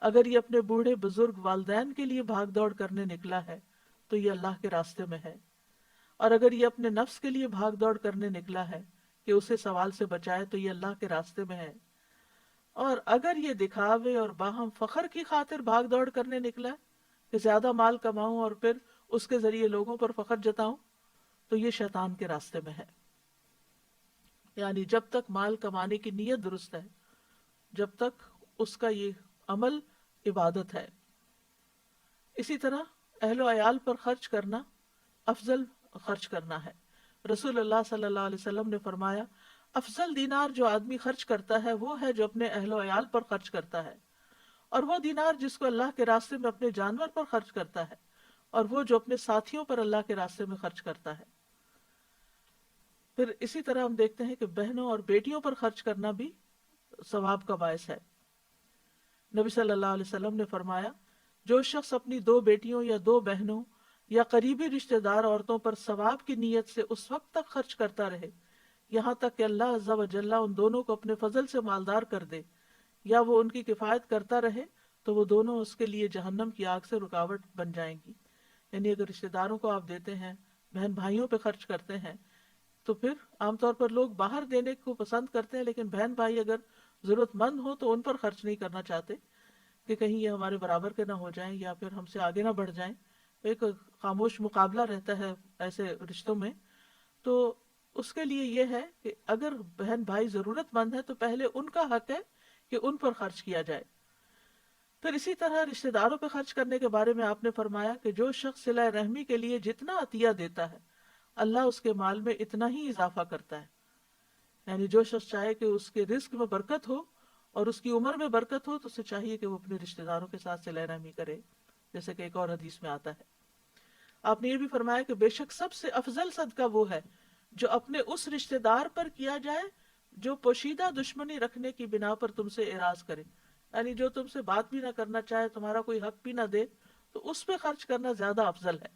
اگر یہ اپنے بوڑھے بزرگ والدین کے لیے بھاگ دوڑ کرنے نکلا ہے تو یہ اللہ کے راستے میں ہے، اور اگر یہ اپنے نفس کے لیے بھاگ دوڑ کرنے نکلا ہے کہ اسے سوال سے بچائے تو یہ اللہ کے راستے میں ہے، اور اگر یہ دکھاوے اور باہم فخر کی خاطر بھاگ دوڑ کرنے نکلا ہے کہ زیادہ مال کماؤں اور پھر اس کے ذریعے لوگوں پر فخر جتاؤں تو یہ شیطان کے راستے میں ہے۔ یعنی جب تک مال کمانے کی نیت درست ہے، جب تک اس کا یہ عمل عبادت ہے۔ اسی طرح اہل و عیال پر خرچ کرنا افضل خرچ کرنا ہے۔ رسول اللہ صلی اللہ علیہ وسلم نے فرمایا افضل دینار جو آدمی خرچ کرتا ہے وہ ہے جو اپنے اہل و عیال پر خرچ کرتا ہے، اور وہ دینار جس کو اللہ کے راستے میں اپنے جانور پر خرچ کرتا ہے، اور وہ جو اپنے ساتھیوں پر اللہ کے راستے میں خرچ کرتا ہے۔ پھر اسی طرح ہم دیکھتے ہیں کہ بہنوں اور بیٹیوں پر خرچ کرنا بھی ثواب کا باعث ہے۔ نبی صلی اللہ علیہ وسلم نے فرمایا جو شخص اپنی دو بیٹیوں یا دو بہنوں یا قریبی رشتہ دار عورتوں پر ثواب کی نیت سے اس وقت تک خرچ کرتا رہے یہاں تک کہ اللہ عز و جل ان دونوں کو اپنے فضل سے مالدار کر دے، یا وہ ان کی کفایت کرتا رہے، تو وہ دونوں اس کے لیے جہنم کی آگ سے رکاوٹ بن جائیں گی۔ یعنی اگر رشتہ داروں کو آپ دیتے ہیں، بہن بھائیوں پہ خرچ کرتے ہیں، تو پھر عام طور پر لوگ باہر دینے کو پسند کرتے ہیں، لیکن بہن بھائی اگر ضرورت مند ہو تو ان پر خرچ نہیں کرنا چاہتے کہ کہیں یہ ہمارے برابر کے نہ ہو جائیں یا پھر ہم سے آگے نہ بڑھ جائیں۔ ایک خاموش مقابلہ رہتا ہے ایسے رشتوں میں۔ تو اس کے لیے یہ ہے کہ اگر بہن بھائی ضرورت مند ہے تو پہلے ان کا حق ہے کہ ان پر خرچ کیا جائے۔ پھر اسی طرح رشتہ داروں پہ خرچ کرنے کے بارے میں آپ نے فرمایا کہ جو شخص صلہ رحمی کے لیے جتنا عطیہ دیتا ہے اللہ اس کے مال میں اتنا ہی اضافہ کرتا ہے۔ یعنی جو شخص چاہے کہ اس کے رزق میں برکت ہو اور اس کی عمر میں برکت ہو تو اسے چاہیے کہ وہ اپنے رشتہ داروں کے ساتھ صلہ رحمی کرے، جیسے کہ ایک اور حدیث میں آتا ہے۔ آپ نے یہ بھی فرمایا کہ بے شک سب سے افضل صدقہ وہ ہے جو اپنے اس رشتہ دار پر کیا جائے جو پوشیدہ دشمنی رکھنے کی بنا پر تم سے اعراض کرے، یعنی جو تم سے بات بھی نہ کرنا چاہے، تمہارا کوئی حق بھی نہ دے، تو اس پہ خرچ کرنا زیادہ افضل ہے۔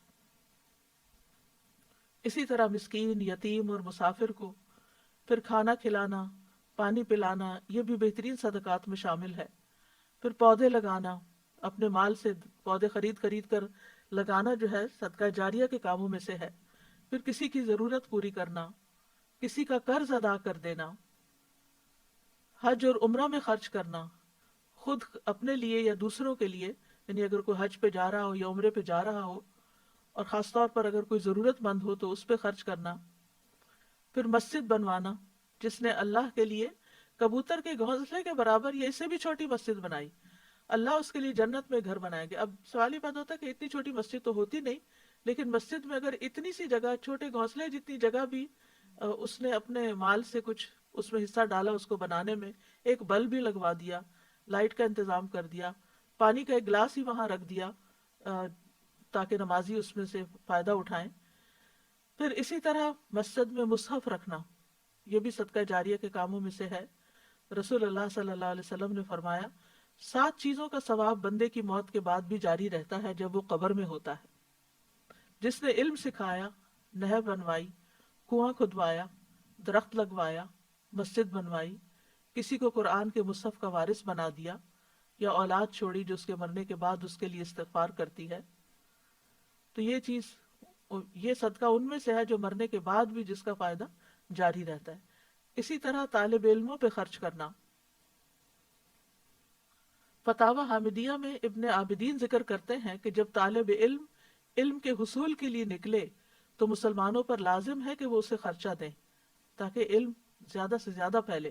اسی طرح مسکین، یتیم اور مسافر کو پھر کھانا کھلانا، پانی پلانا، یہ بھی بہترین صدقات میں شامل ہے۔ پھر پودے لگانا، اپنے مال سے پودے خرید کر لگانا جو ہے صدقہ جاریہ کے کاموں میں سے ہے۔ پھر کسی کی ضرورت پوری کرنا، کسی کا قرض ادا کر دینا، حج اور عمرہ میں خرچ کرنا، خود اپنے لیے یا دوسروں کے لیے، یعنی اگر کوئی حج پہ جا رہا ہو یا عمرے پہ جا رہا ہو اور خاص طور پر اگر کوئی ضرورت مند ہو تو اس پہ خرچ کرنا۔ پھر مسجد بنوانا، جس نے اللہ کے لیے کبوتر کے گھونسلے کے برابر یا اس سے بھی چھوٹی مسجد بنائی، اللہ اس کے لیے جنت میں گھر بنائیں گے۔ اب سوال ہی بات ہوتا ہے کہ اتنی چھوٹی مسجد تو ہوتی نہیں، لیکن مسجد میں اگر اتنی سی جگہ، چھوٹے گھونسلے جتنی جگہ بھی اس نے اپنے مال سے کچھ اس میں حصہ ڈالا اس کو بنانے میں، ایک بلب بھی لگوا دیا، لائٹ کا انتظام کر دیا، پانی کا ایک گلاس ہی وہاں رکھ دیا تاکہ نمازی اس میں سے فائدہ اٹھائیں۔ پھر اسی طرح مسجد میں مصحف رکھنا، یہ بھی صدقہ جاریہ کے کاموں میں سے ہے۔ رسول اللہ صلی اللہ علیہ وسلم نے فرمایا 7 چیزوں کا ثواب بندے کی موت کے بعد بھی جاری رہتا ہے جب وہ قبر میں ہوتا ہے: جس نے علم سکھایا، نہر بنوائی، کنواں کھدوایا، درخت لگوایا، مسجد بنوائی، کسی کو قرآن کے مصحف کا وارث بنا دیا، یا اولاد چھوڑی جو اس کے مرنے کے بعد اس کے لیے استغفار کرتی ہے۔ تو یہ صدقہ ان میں سے ہے جو مرنے کے بعد بھی جس کا فائدہ جاری رہتا ہے۔ اسی طرح طالب علموں پہ خرچ کرنا۔ فتاوی حامدیہ میں ابن عابدین ذکر کرتے ہیں کہ جب طالب علم علم کے حصول کے لیے نکلے تو مسلمانوں پر لازم ہے کہ وہ اسے خرچہ دیں تاکہ علم زیادہ سے زیادہ پھیلے،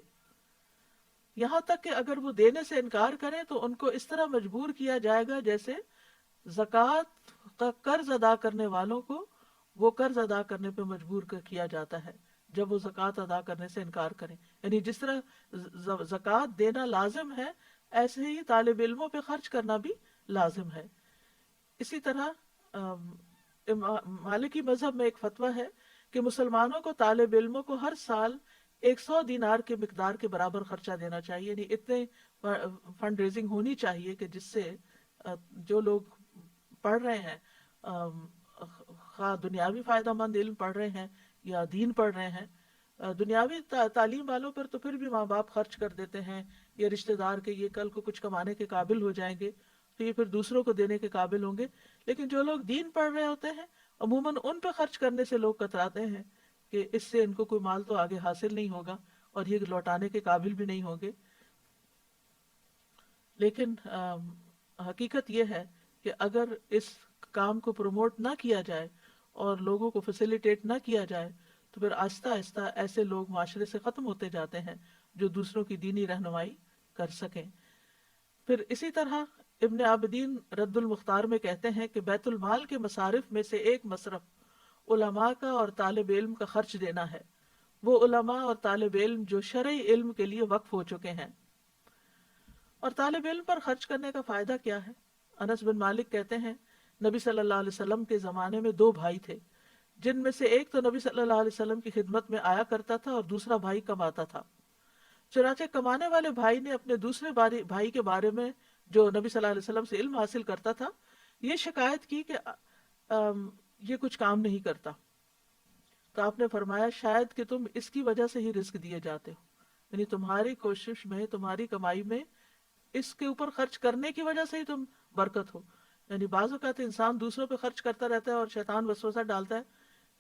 یہاں تک کہ اگر وہ دینے سے انکار کریں تو ان کو اس طرح مجبور کیا جائے گا جیسے زکوٰۃ کا قرض ادا کرنے والوں کو وہ قرض ادا کرنے پہ مجبور کیا جاتا ہے جب وہ زکوٰۃ ادا کرنے سے انکار کریں۔ یعنی جس طرح زکوٰۃ دینا لازم ہے، ایسے ہی طالب علموں پہ خرچ کرنا بھی لازم ہے۔ اسی طرح مالکی مذہب میں ایک فتویٰ ہے کہ مسلمانوں کو طالب علموں کو ہر سال 100 دینار کے مقدار کے برابر خرچہ دینا چاہیے، یعنی اتنے فنڈ ریزنگ ہونی چاہیے کہ جس سے جو لوگ پڑھ رہے ہیں، خواہ دنیاوی فائدہ مند علم پڑھ رہے ہیں یا دین پڑھ رہے ہیں، دنیاوی تعلیم والوں پر تو پھر بھی ماں باپ خرچ کر دیتے ہیں یا رشتہ دار کے یہ کل کو کچھ کمانے کے قابل ہو جائیں گے تو یہ پھر دوسروں کو دینے کے قابل ہوں گے، لیکن جو لوگ دین پڑھ رہے ہوتے ہیں عموماً ان پہ خرچ کرنے سے لوگ کتراتے ہیں کہ اس سے ان کو کوئی مال تو آگے حاصل نہیں ہوگا اور یہ لوٹانے کے قابل بھی نہیں ہوں گے۔ لیکن حقیقت یہ ہے کہ اگر اس کام کو پروموٹ نہ کیا جائے اور لوگوں کو فیسیلیٹیٹ نہ کیا جائے تو پھر آہستہ آہستہ ایسے لوگ معاشرے سے ختم ہوتے جاتے ہیں جو دوسروں کی دینی رہنمائی کر سکیں۔ پھر اسی طرح ابن عابدین رد المختار میں کہتے ہیں کہ بیت المال کے مصارف میں سے ایک مصرف علماء کا اور طالب علم کا خرچ دینا ہے، وہ علماء اور طالب علم جو شرعی علم کے لیے وقف ہو چکے ہیں۔ اور طالب علم پر خرچ کرنے کا فائدہ کیا ہے؟ انس بن مالک کہتے ہیں نبی صلی اللہ علیہ وسلم کے زمانے میں دو بھائی تھے، جن میں سے ایک تو نبی صلی اللہ علیہ وسلم کی خدمت میں آیا کرتا تھا اور دوسرا بھائی کماتا تھا۔ چنانچہ کمانے والے بھائی نے اپنے دوسرے بھائی کے بارے میں، جو نبی صلی اللہ علیہ وسلم سے علم حاصل کرتا تھا، یہ شکایت کی کہ یہ کچھ کام نہیں کرتا۔ تو آپ نے فرمایا شاید کہ تم اس کی وجہ سے ہی رزق دیے جاتے ہو، یعنی تمہاری کوشش میں، تمہاری کمائی میں اس کے اوپر خرچ کرنے کی وجہ سے ہی تم برکت ہو۔ یعنی بعض اوقات انسان دوسروں پہ خرچ کرتا رہتا ہے اور شیطان وسوسہ ڈالتا ہے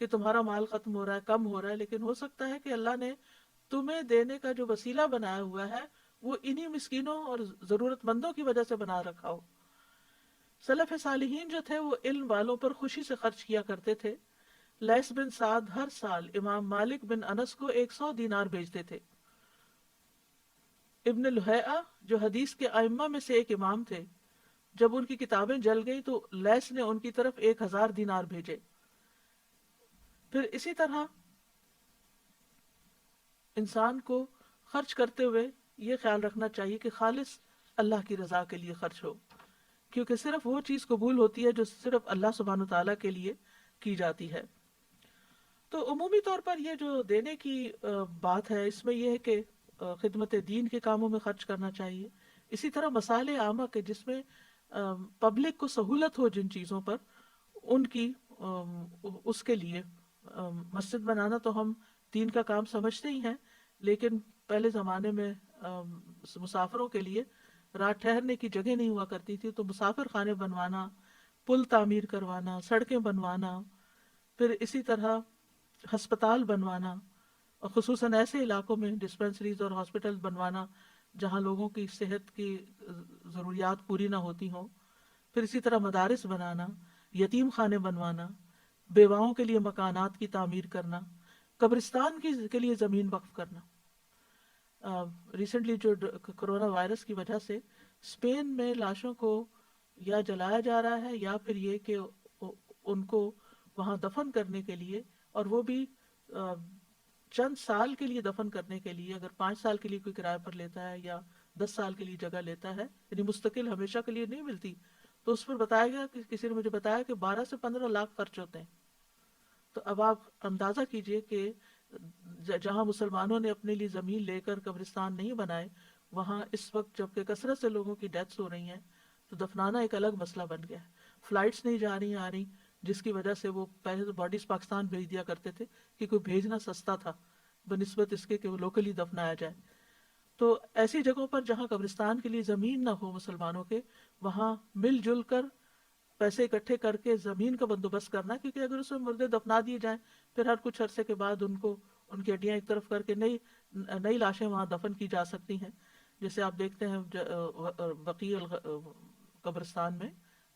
کہ تمہارا مال ختم ہو رہا ہے، کم ہو رہا ہے، لیکن ہو سکتا ہے کہ اللہ نے تمہیں دینے کا جو وسیلہ بنایا ہوا ہے وہ انہی مسکینوں اور ضرورت مندوں کی وجہ سے بنا رکھا ہو۔ سلف صالحین جو تھے وہ علم والوں پر خوشی سے خرچ کیا کرتے تھے۔ لیث بن سعد ہر سال امام مالک بن انس کو 100 دینار بھیجتے تھے۔ ابن لہیعہ جو حدیث کے ائمہ میں سے ایک امام تھے، جب ان کی کتابیں جل گئی تو لیث نے ان کی طرف 1000 دینار بھیجے۔ پھر اسی طرح انسان کو خرچ کرتے ہوئے یہ خیال رکھنا چاہیے کہ خالص اللہ کی رضا کے لیے خرچ ہو، کیونکہ صرف وہ چیز قبول ہوتی ہے جو صرف اللہ سبحانہ تعالیٰ کے لیے کی جاتی ہے۔ تو عمومی طور پر یہ جو دینے کی بات ہے، اس میں یہ ہے کہ خدمت دین کے کاموں میں خرچ کرنا چاہیے۔ اسی طرح مصالح عامہ کے، جس میں پبلک کو سہولت ہو جن چیزوں پر، ان کی اس کے لیے مسجد بنانا تو ہم دین کا کام سمجھتے ہی ہیں، لیکن پہلے زمانے میں مسافروں کے لیے رات ٹھہرنے کی جگہ نہیں ہوا کرتی تھی، تو مسافر خانے بنوانا، پل تعمیر کروانا، سڑکیں بنوانا، پھر اسی طرح ہسپتال بنوانا، اور خصوصاً ایسے علاقوں میں ڈسپنسریز اور ہاسپٹل بنوانا جہاں لوگوں کی صحت کی ضروریات پوری نہ ہوتی ہوں، پھر اسی طرح مدارس بنانا، یتیم خانے بنوانا، بیواؤں کے لیے مکانات کی تعمیر کرنا، قبرستان کے لیے زمین وقف کرنا۔ ریسنٹلی جو کرونا وائرس کی وجہ سے اسپین میں لاشوں کو یا جلایا جا رہا ہے، یا پھر یہ کہ ان کو وہاں دفن کرنے کے لیے، اور وہ بھی چند سال کے لیے دفن کرنے کے لیے، اگر 5 سال کے لیے کوئی کرایہ پر لیتا ہے یا 10 سال کے لیے جگہ لیتا ہے، یعنی مستقل ہمیشہ کے لیے نہیں ملتی، تو اس پر بتایا گیا کہ کسی نے مجھے بتایا کہ 12 سے 15 لاکھ خرچ ہوتے ہیں۔ تو اب آپ اندازہ کیجئے کہ جہاں مسلمانوں نے اپنے لیے زمین لے کر قبرستان نہیں بنائے، وہاں اس وقت جبکہ کثرت سے لوگوں کی ڈیتھس ہو رہی ہیں، تو دفنانا ایک الگ مسئلہ بن گیا ہے۔ فلائٹس نہیں جا رہی آ رہی، جس کی وجہ سے وہ پہلے تو باڈیز پاکستان بھیج دیا کرتے تھے کہ کوئی بھیجنا سستا تھا بنسبت اس کے کہ وہ لوکلی دفنایا جائے۔ تو ایسی جگہوں پر جہاں قبرستان کے لیے زمین نہ ہو مسلمانوں کے، وہاں مل جل کر پیسے اکٹھے کر کے زمین کا بندوبست کرنا، کیونکہ اگر اس میں مردے دفنا دیے جائیں پھر ہر کچھ عرصے کے بعد ان کو، ان کی ہڈیاں ایک طرف کر کے نئی لاشیں وہاں دفن کی جا سکتی ہیں۔ جیسے آپ دیکھتے ہیں بقیع قبرستان میں،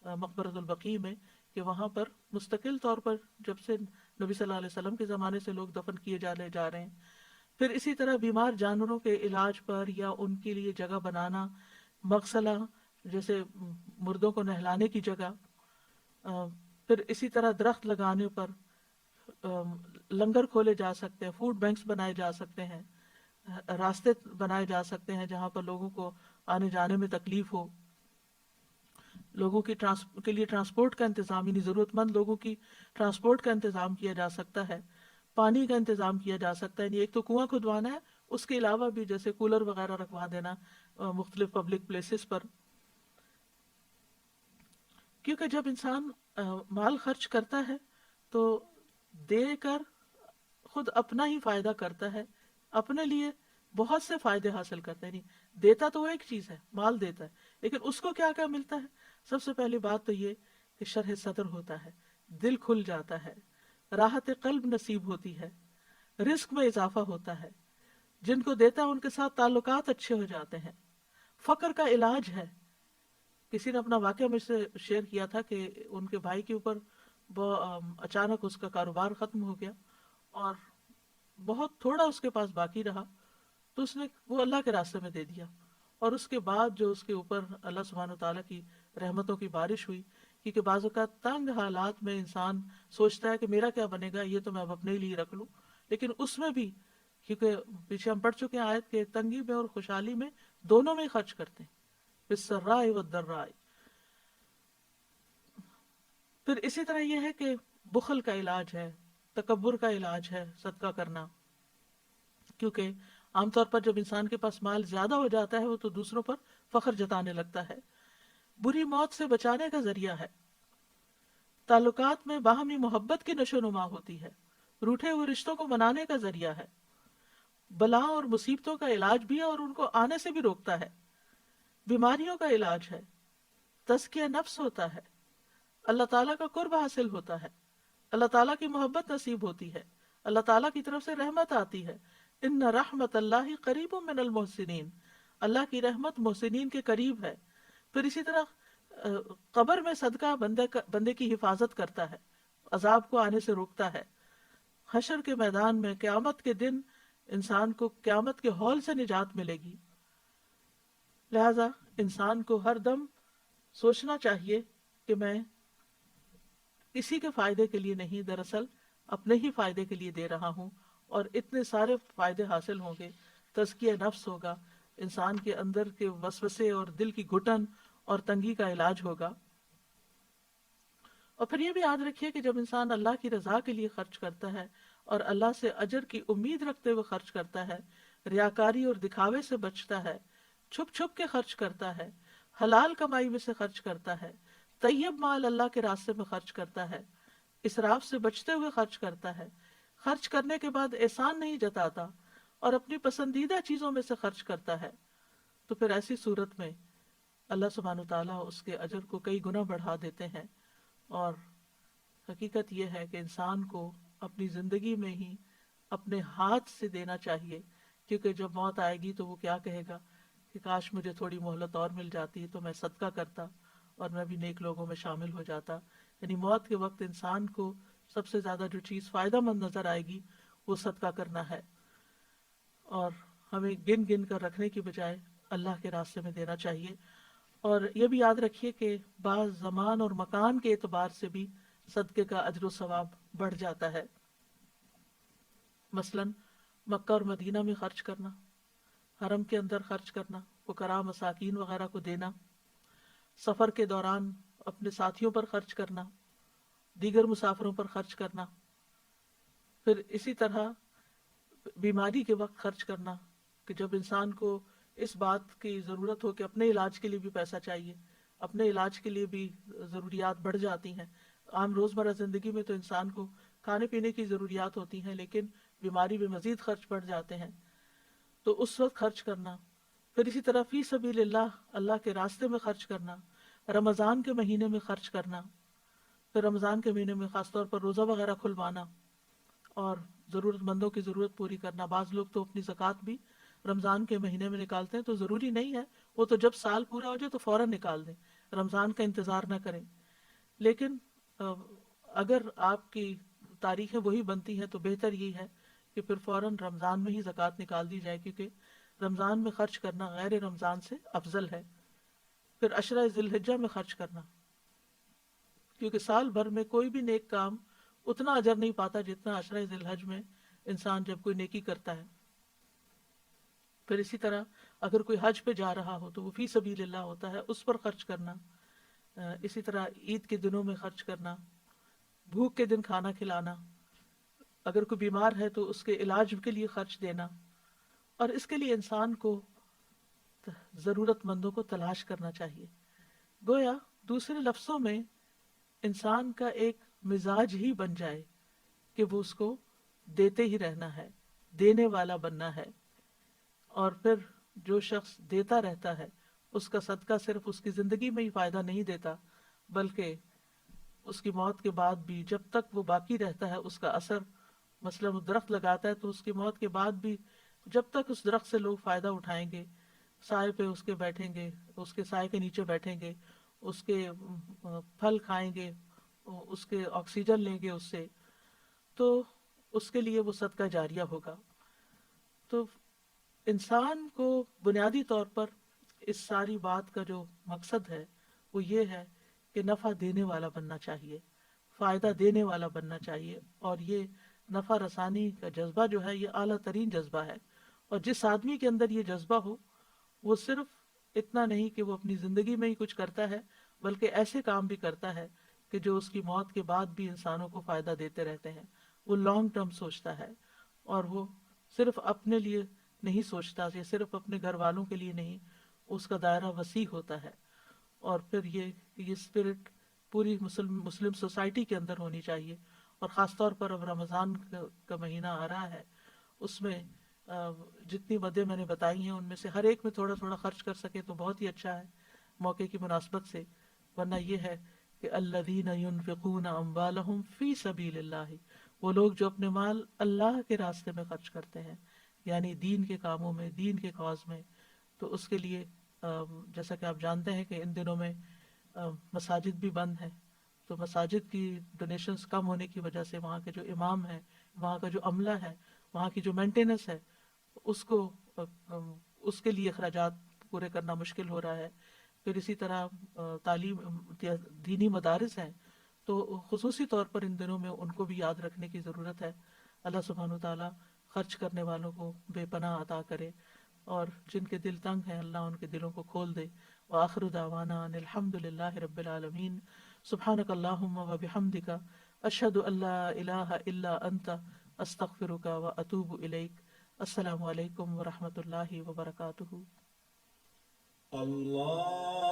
مقبرۃ البقیع میں، کہ وہاں پر مستقل طور پر جب سے نبی صلی اللہ علیہ وسلم کے زمانے سے لوگ دفن کیے جا رہے ہیں۔ پھر اسی طرح بیمار جانوروں کے علاج پر یا ان کے لیے جگہ بنانا، مغسلہ جیسے مردوں کو نہلانے کی جگہ، پھر اسی طرح درخت لگانے پر لنگر کھولے جا سکتے ہیں، فوڈ بینکس بنائے جا سکتے ہیں، راستے بنائے جا سکتے ہیں جہاں پر لوگوں کو آنے جانے میں تکلیف ہو، لوگوں کی کے لیے ٹرانسپورٹ کا انتظام، یعنی ضرورت مند لوگوں کی ٹرانسپورٹ کا انتظام کیا جا سکتا ہے، پانی کا انتظام کیا جا سکتا ہے۔ یعنی ایک تو کنواں کھدوانا ہے، اس کے علاوہ بھی جیسے کولر وغیرہ رکھوا دینا مختلف پبلک پلیسز پر، کیونکہ جب انسان مال خرچ کرتا ہے تو دے کر خود اپنا ہی فائدہ کرتا ہے، اپنے لیے بہت سے فائدے حاصل کرتا ہے۔ نہیں دیتا تو وہ ایک چیز ہے، مال دیتا ہے، لیکن اس کو کیا کیا ملتا ہے؟ سب سے پہلی بات تو یہ کہ شرح صدر ہوتا ہے، دل کھل جاتا ہے، راحت قلب نصیب ہوتی ہے، رزق میں اضافہ ہوتا ہے، جن کو دیتا ہے ان کے ساتھ تعلقات اچھے ہو جاتے ہیں، فقر کا علاج ہے۔ کسی نے اپنا واقعہ مجھ سے شیئر کیا تھا کہ ان کے بھائی کے اوپر اچانک اس کا کاروبار ختم ہو گیا اور بہت تھوڑا اس کے پاس باقی رہا، تو اس نے وہ اللہ کے راستے میں دے دیا، اور اس کے بعد جو اس کے اوپر اللہ سبحانہ و تعالیٰ کی رحمتوں کی بارش ہوئی، کیونکہ بعض اوقات تنگ حالات میں انسان سوچتا ہے کہ میرا کیا بنے گا، یہ تو میں اب اپنے لیے رکھ لوں، لیکن اس میں بھی، کیونکہ پیچھے ہم پڑھ چکے ہیں آیت کے تنگی میں اور خوشحالی میں دونوں میں ہی خرچ کرتے ہیں، بالسراء والضراء۔ پھر اسی طرح یہ ہے کہ بخل کا علاج ہے، تکبر کا علاج ہے صدقہ کرنا، کیونکہ عام طور پر جب انسان کے پاس مال زیادہ ہو جاتا ہے وہ تو دوسروں پر فخر جتانے لگتا ہے۔ بری موت سے بچانے کا ذریعہ ہے، تعلقات میں باہمی محبت کی نشو نما ہوتی ہے، روٹھے ہوئے رشتوں کو منانے کا ذریعہ ہے، بلاؤں اور مصیبتوں کا علاج بھی ہے اور ان کو آنے سے بھی روکتا ہے، بیماریوں کا علاج ہے، تزکیہ نفس ہوتا ہے، اللہ تعالیٰ کا قرب حاصل ہوتا ہے، اللہ تعالیٰ کی محبت نصیب ہوتی ہے، اللہ تعالیٰ کی طرف سے رحمت آتی ہے۔ ان رحمت اللہ قریب من المحسنین، اللہ کی رحمت محسنین کے قریب ہے۔ پھر اسی طرح قبر میں صدقہ بندے کی حفاظت کرتا ہے، عذاب کو آنے سے روکتا ہے۔ حشر کے میدان میں قیامت کے دن انسان کو قیامت کے ہول سے نجات ملے گی۔ لہذا انسان کو ہر دم سوچنا چاہیے کہ میں کسی کے فائدے کے لیے نہیں، دراصل اپنے ہی فائدے کے لیے دے رہا ہوں، اور اتنے سارے فائدے حاصل ہوں گے۔ تزکیہ نفس ہوگا، انسان کے اندر کے وسوسے اور دل کی گھٹن اور تنگی کا علاج ہوگا۔ اور پھر یہ بھی یاد رکھیے کہ جب انسان اللہ کی رضا کے لیے خرچ کرتا ہے اور اللہ سے اجر کی امید رکھتے ہوئے خرچ کرتا ہے، ریاکاری اور دکھاوے سے بچتا ہے، چھپ چھپ کے خرچ کرتا ہے، حلال کمائی میں سے خرچ کرتا ہے، طیب مال اللہ کے راستے میں خرچ کرتا ہے، اسراف سے بچتے ہوئے خرچ کرتا ہے، خرچ کرنے کے بعد احسان نہیں جتاتا اور اپنی پسندیدہ چیزوں میں سے خرچ کرتا ہے، تو پھر ایسی صورت میں اللہ سبحانہ وتعالیٰ اس کے اجر کو کئی گنا بڑھا دیتے ہیں۔ اور حقیقت یہ ہے کہ انسان کو اپنی زندگی میں ہی اپنے ہاتھ سے دینا چاہیے، کیونکہ جب موت آئے گی تو وہ کیا کہے گا کہ کاش مجھے تھوڑی مہلت اور مل جاتی تو میں صدقہ کرتا اور میں بھی نیک لوگوں میں شامل ہو جاتا۔ یعنی موت کے وقت انسان کو سب سے زیادہ جو چیز فائدہ مند نظر آئے گی وہ صدقہ کرنا ہے، اور ہمیں گن گن کر رکھنے کی بجائے اللہ کے راستے میں دینا چاہیے۔ اور یہ بھی یاد رکھیے کہ بعض زمان اور مکان کے اعتبار سے بھی صدقے کا اجر و ثواب بڑھ جاتا ہے۔ مثلا مکہ اور مدینہ میں خرچ کرنا، حرم کے اندر خرچ کرنا، فقراء مساکین وغیرہ کو دینا، سفر کے دوران اپنے ساتھیوں پر خرچ کرنا، دیگر مسافروں پر خرچ کرنا، پھر اسی طرح بیماری کے وقت خرچ کرنا، کہ جب انسان کو اس بات کی ضرورت ہو کہ اپنے علاج کے لیے بھی پیسہ چاہیے، اپنے علاج کے لیے بھی ضروریات بڑھ جاتی ہیں۔ عام روزمرہ زندگی میں تو انسان کو کھانے پینے کی ضروریات ہوتی ہیں، لیکن بیماری میں مزید خرچ بڑھ جاتے ہیں، تو اس وقت خرچ کرنا۔ پھر اسی طرح فی سبیل اللہ، اللہ کے راستے میں خرچ کرنا، رمضان کے مہینے میں خرچ کرنا، پھر رمضان کے مہینے میں خاص طور پر روزہ وغیرہ کھلوانا اور ضرورت مندوں کی ضرورت پوری کرنا۔ بعض لوگ تو اپنی زکوٰۃ بھی رمضان کے مہینے میں نکالتے ہیں، تو ضروری نہیں ہے وہ تو جب سال پورا ہو جائے تو فوراً نکال دیں، رمضان کا انتظار نہ کریں۔ لیکن اگر آپ کی تاریخیں وہی بنتی ہیں تو بہتر یہی ہے کہ پھر فوراً رمضان میں ہی زکوٰۃ نکال دی جائے، کیونکہ رمضان میں خرچ کرنا غیر رمضان سے افضل ہے۔ پھر عشرہ ذی الحجہ میں خرچ کرنا، کیونکہ سال بھر میں کوئی بھی نیک کام اتنا اجر نہیں پاتا جتنا عشرہ ذی الحج میں انسان جب کوئی نیکی کرتا ہے۔ پھر اسی طرح اگر کوئی حج پہ جا رہا ہو تو وہ فی سبیل اللہ ہوتا ہے، اس پر خرچ کرنا۔ اسی طرح عید کے دنوں میں خرچ کرنا، بھوک کے دن کھانا کھلانا، اگر کوئی بیمار ہے تو اس کے علاج کے لیے خرچ دینا، اور اس کے لیے انسان کو ضرورت مندوں کو تلاش کرنا چاہیے۔ گویا دوسرے لفظوں میں انسان کا ایک مزاج ہی بن جائے کہ وہ اس کو دیتے ہی رہنا ہے، دینے والا بننا ہے۔ اور پھر جو شخص دیتا رہتا ہے اس کا صدقہ صرف اس کی زندگی میں ہی فائدہ نہیں دیتا، بلکہ اس کی موت کے بعد بھی جب تک وہ باقی رہتا ہے اس کا اثر، مثلا وہ درخت لگاتا ہے تو اس کی موت کے بعد بھی جب تک اس درخت سے لوگ فائدہ اٹھائیں گے، سائے پہ اس کے بیٹھیں گے، اس کے سائے کے نیچے بیٹھیں گے، اس کے پھل کھائیں گے، اس کے آکسیجن لیں گے اس سے، تو اس کے لیے وہ صدقہ جاریہ ہوگا۔ تو انسان کو بنیادی طور پر اس ساری بات کا جو مقصد ہے وہ یہ ہے کہ نفع دینے والا بننا چاہیے، فائدہ دینے والا بننا چاہیے، اور یہ نفع رسانی کا جذبہ جو ہے یہ اعلیٰ ترین جذبہ ہے، اور جس آدمی کے اندر یہ جذبہ ہو وہ صرف اتنا نہیں کہ وہ اپنی زندگی میں ہی کچھ کرتا ہے، بلکہ ایسے کام بھی کرتا ہے کہ جو اس کی موت کے بعد بھی انسانوں کو فائدہ دیتے رہتے ہیں۔ وہ لانگ ٹرم سوچتا ہے، اور وہ صرف اپنے لیے نہیں سوچتا، یہ صرف اپنے گھر والوں کے لیے نہیں، اس کا دائرہ وسیع ہوتا ہے۔ اور پھر یہ اسپرٹ پوری مسلم سوسائٹی کے اندر ہونی چاہیے، اور خاص طور پر اب رمضان کا مہینہ آ رہا ہے، اس میں جتنی مدیں میں نے بتائی ہیں ان میں سے ہر ایک میں تھوڑا تھوڑا خرچ کر سکے تو بہت ہی اچھا ہے موقع کی مناسبت سے، ورنہ یہ ہے کہ الذین ینفقون اموالہم فی سبیل اللہ، وہ لوگ جو اپنے مال اللہ کے راستے میں خرچ کرتے ہیں، یعنی دین کے کاموں میں، دین کے کاز میں، تو اس کے لیے جیسا کہ آپ جانتے ہیں کہ ان دنوں میں مساجد بھی بند ہیں، تو مساجد کی ڈونیشنز کم ہونے کی وجہ سے وہاں کے جو امام ہیں، وہاں کا جو عملہ ہے، وہاں کی جو مینٹیننس ہے، اس کو اس کے لیے اخراجات پورے کرنا مشکل ہو رہا ہے۔ پھر اسی طرح تعلیم دینی مدارس ہیں، تو خصوصی طور پر ان دنوں میں ان کو بھی یاد رکھنے کی ضرورت ہے۔ اللہ سبحانہ وتعالیٰ خرچ کرنے والوں کو بے پناہ عطا کرے، اور جن کے دل تنگ ہیں اللہ ان کے دلوں کو کھول دے۔ وآخر دعوانا ان الحمد للہ رب العالمین۔ سبحانک اللہم و بحمدک، اشہد ان لا الہ الا انت، استغفرک و اتوب الیک۔ السلام علیکم ورحمۃ اللہ وبرکاتہ۔ اللہ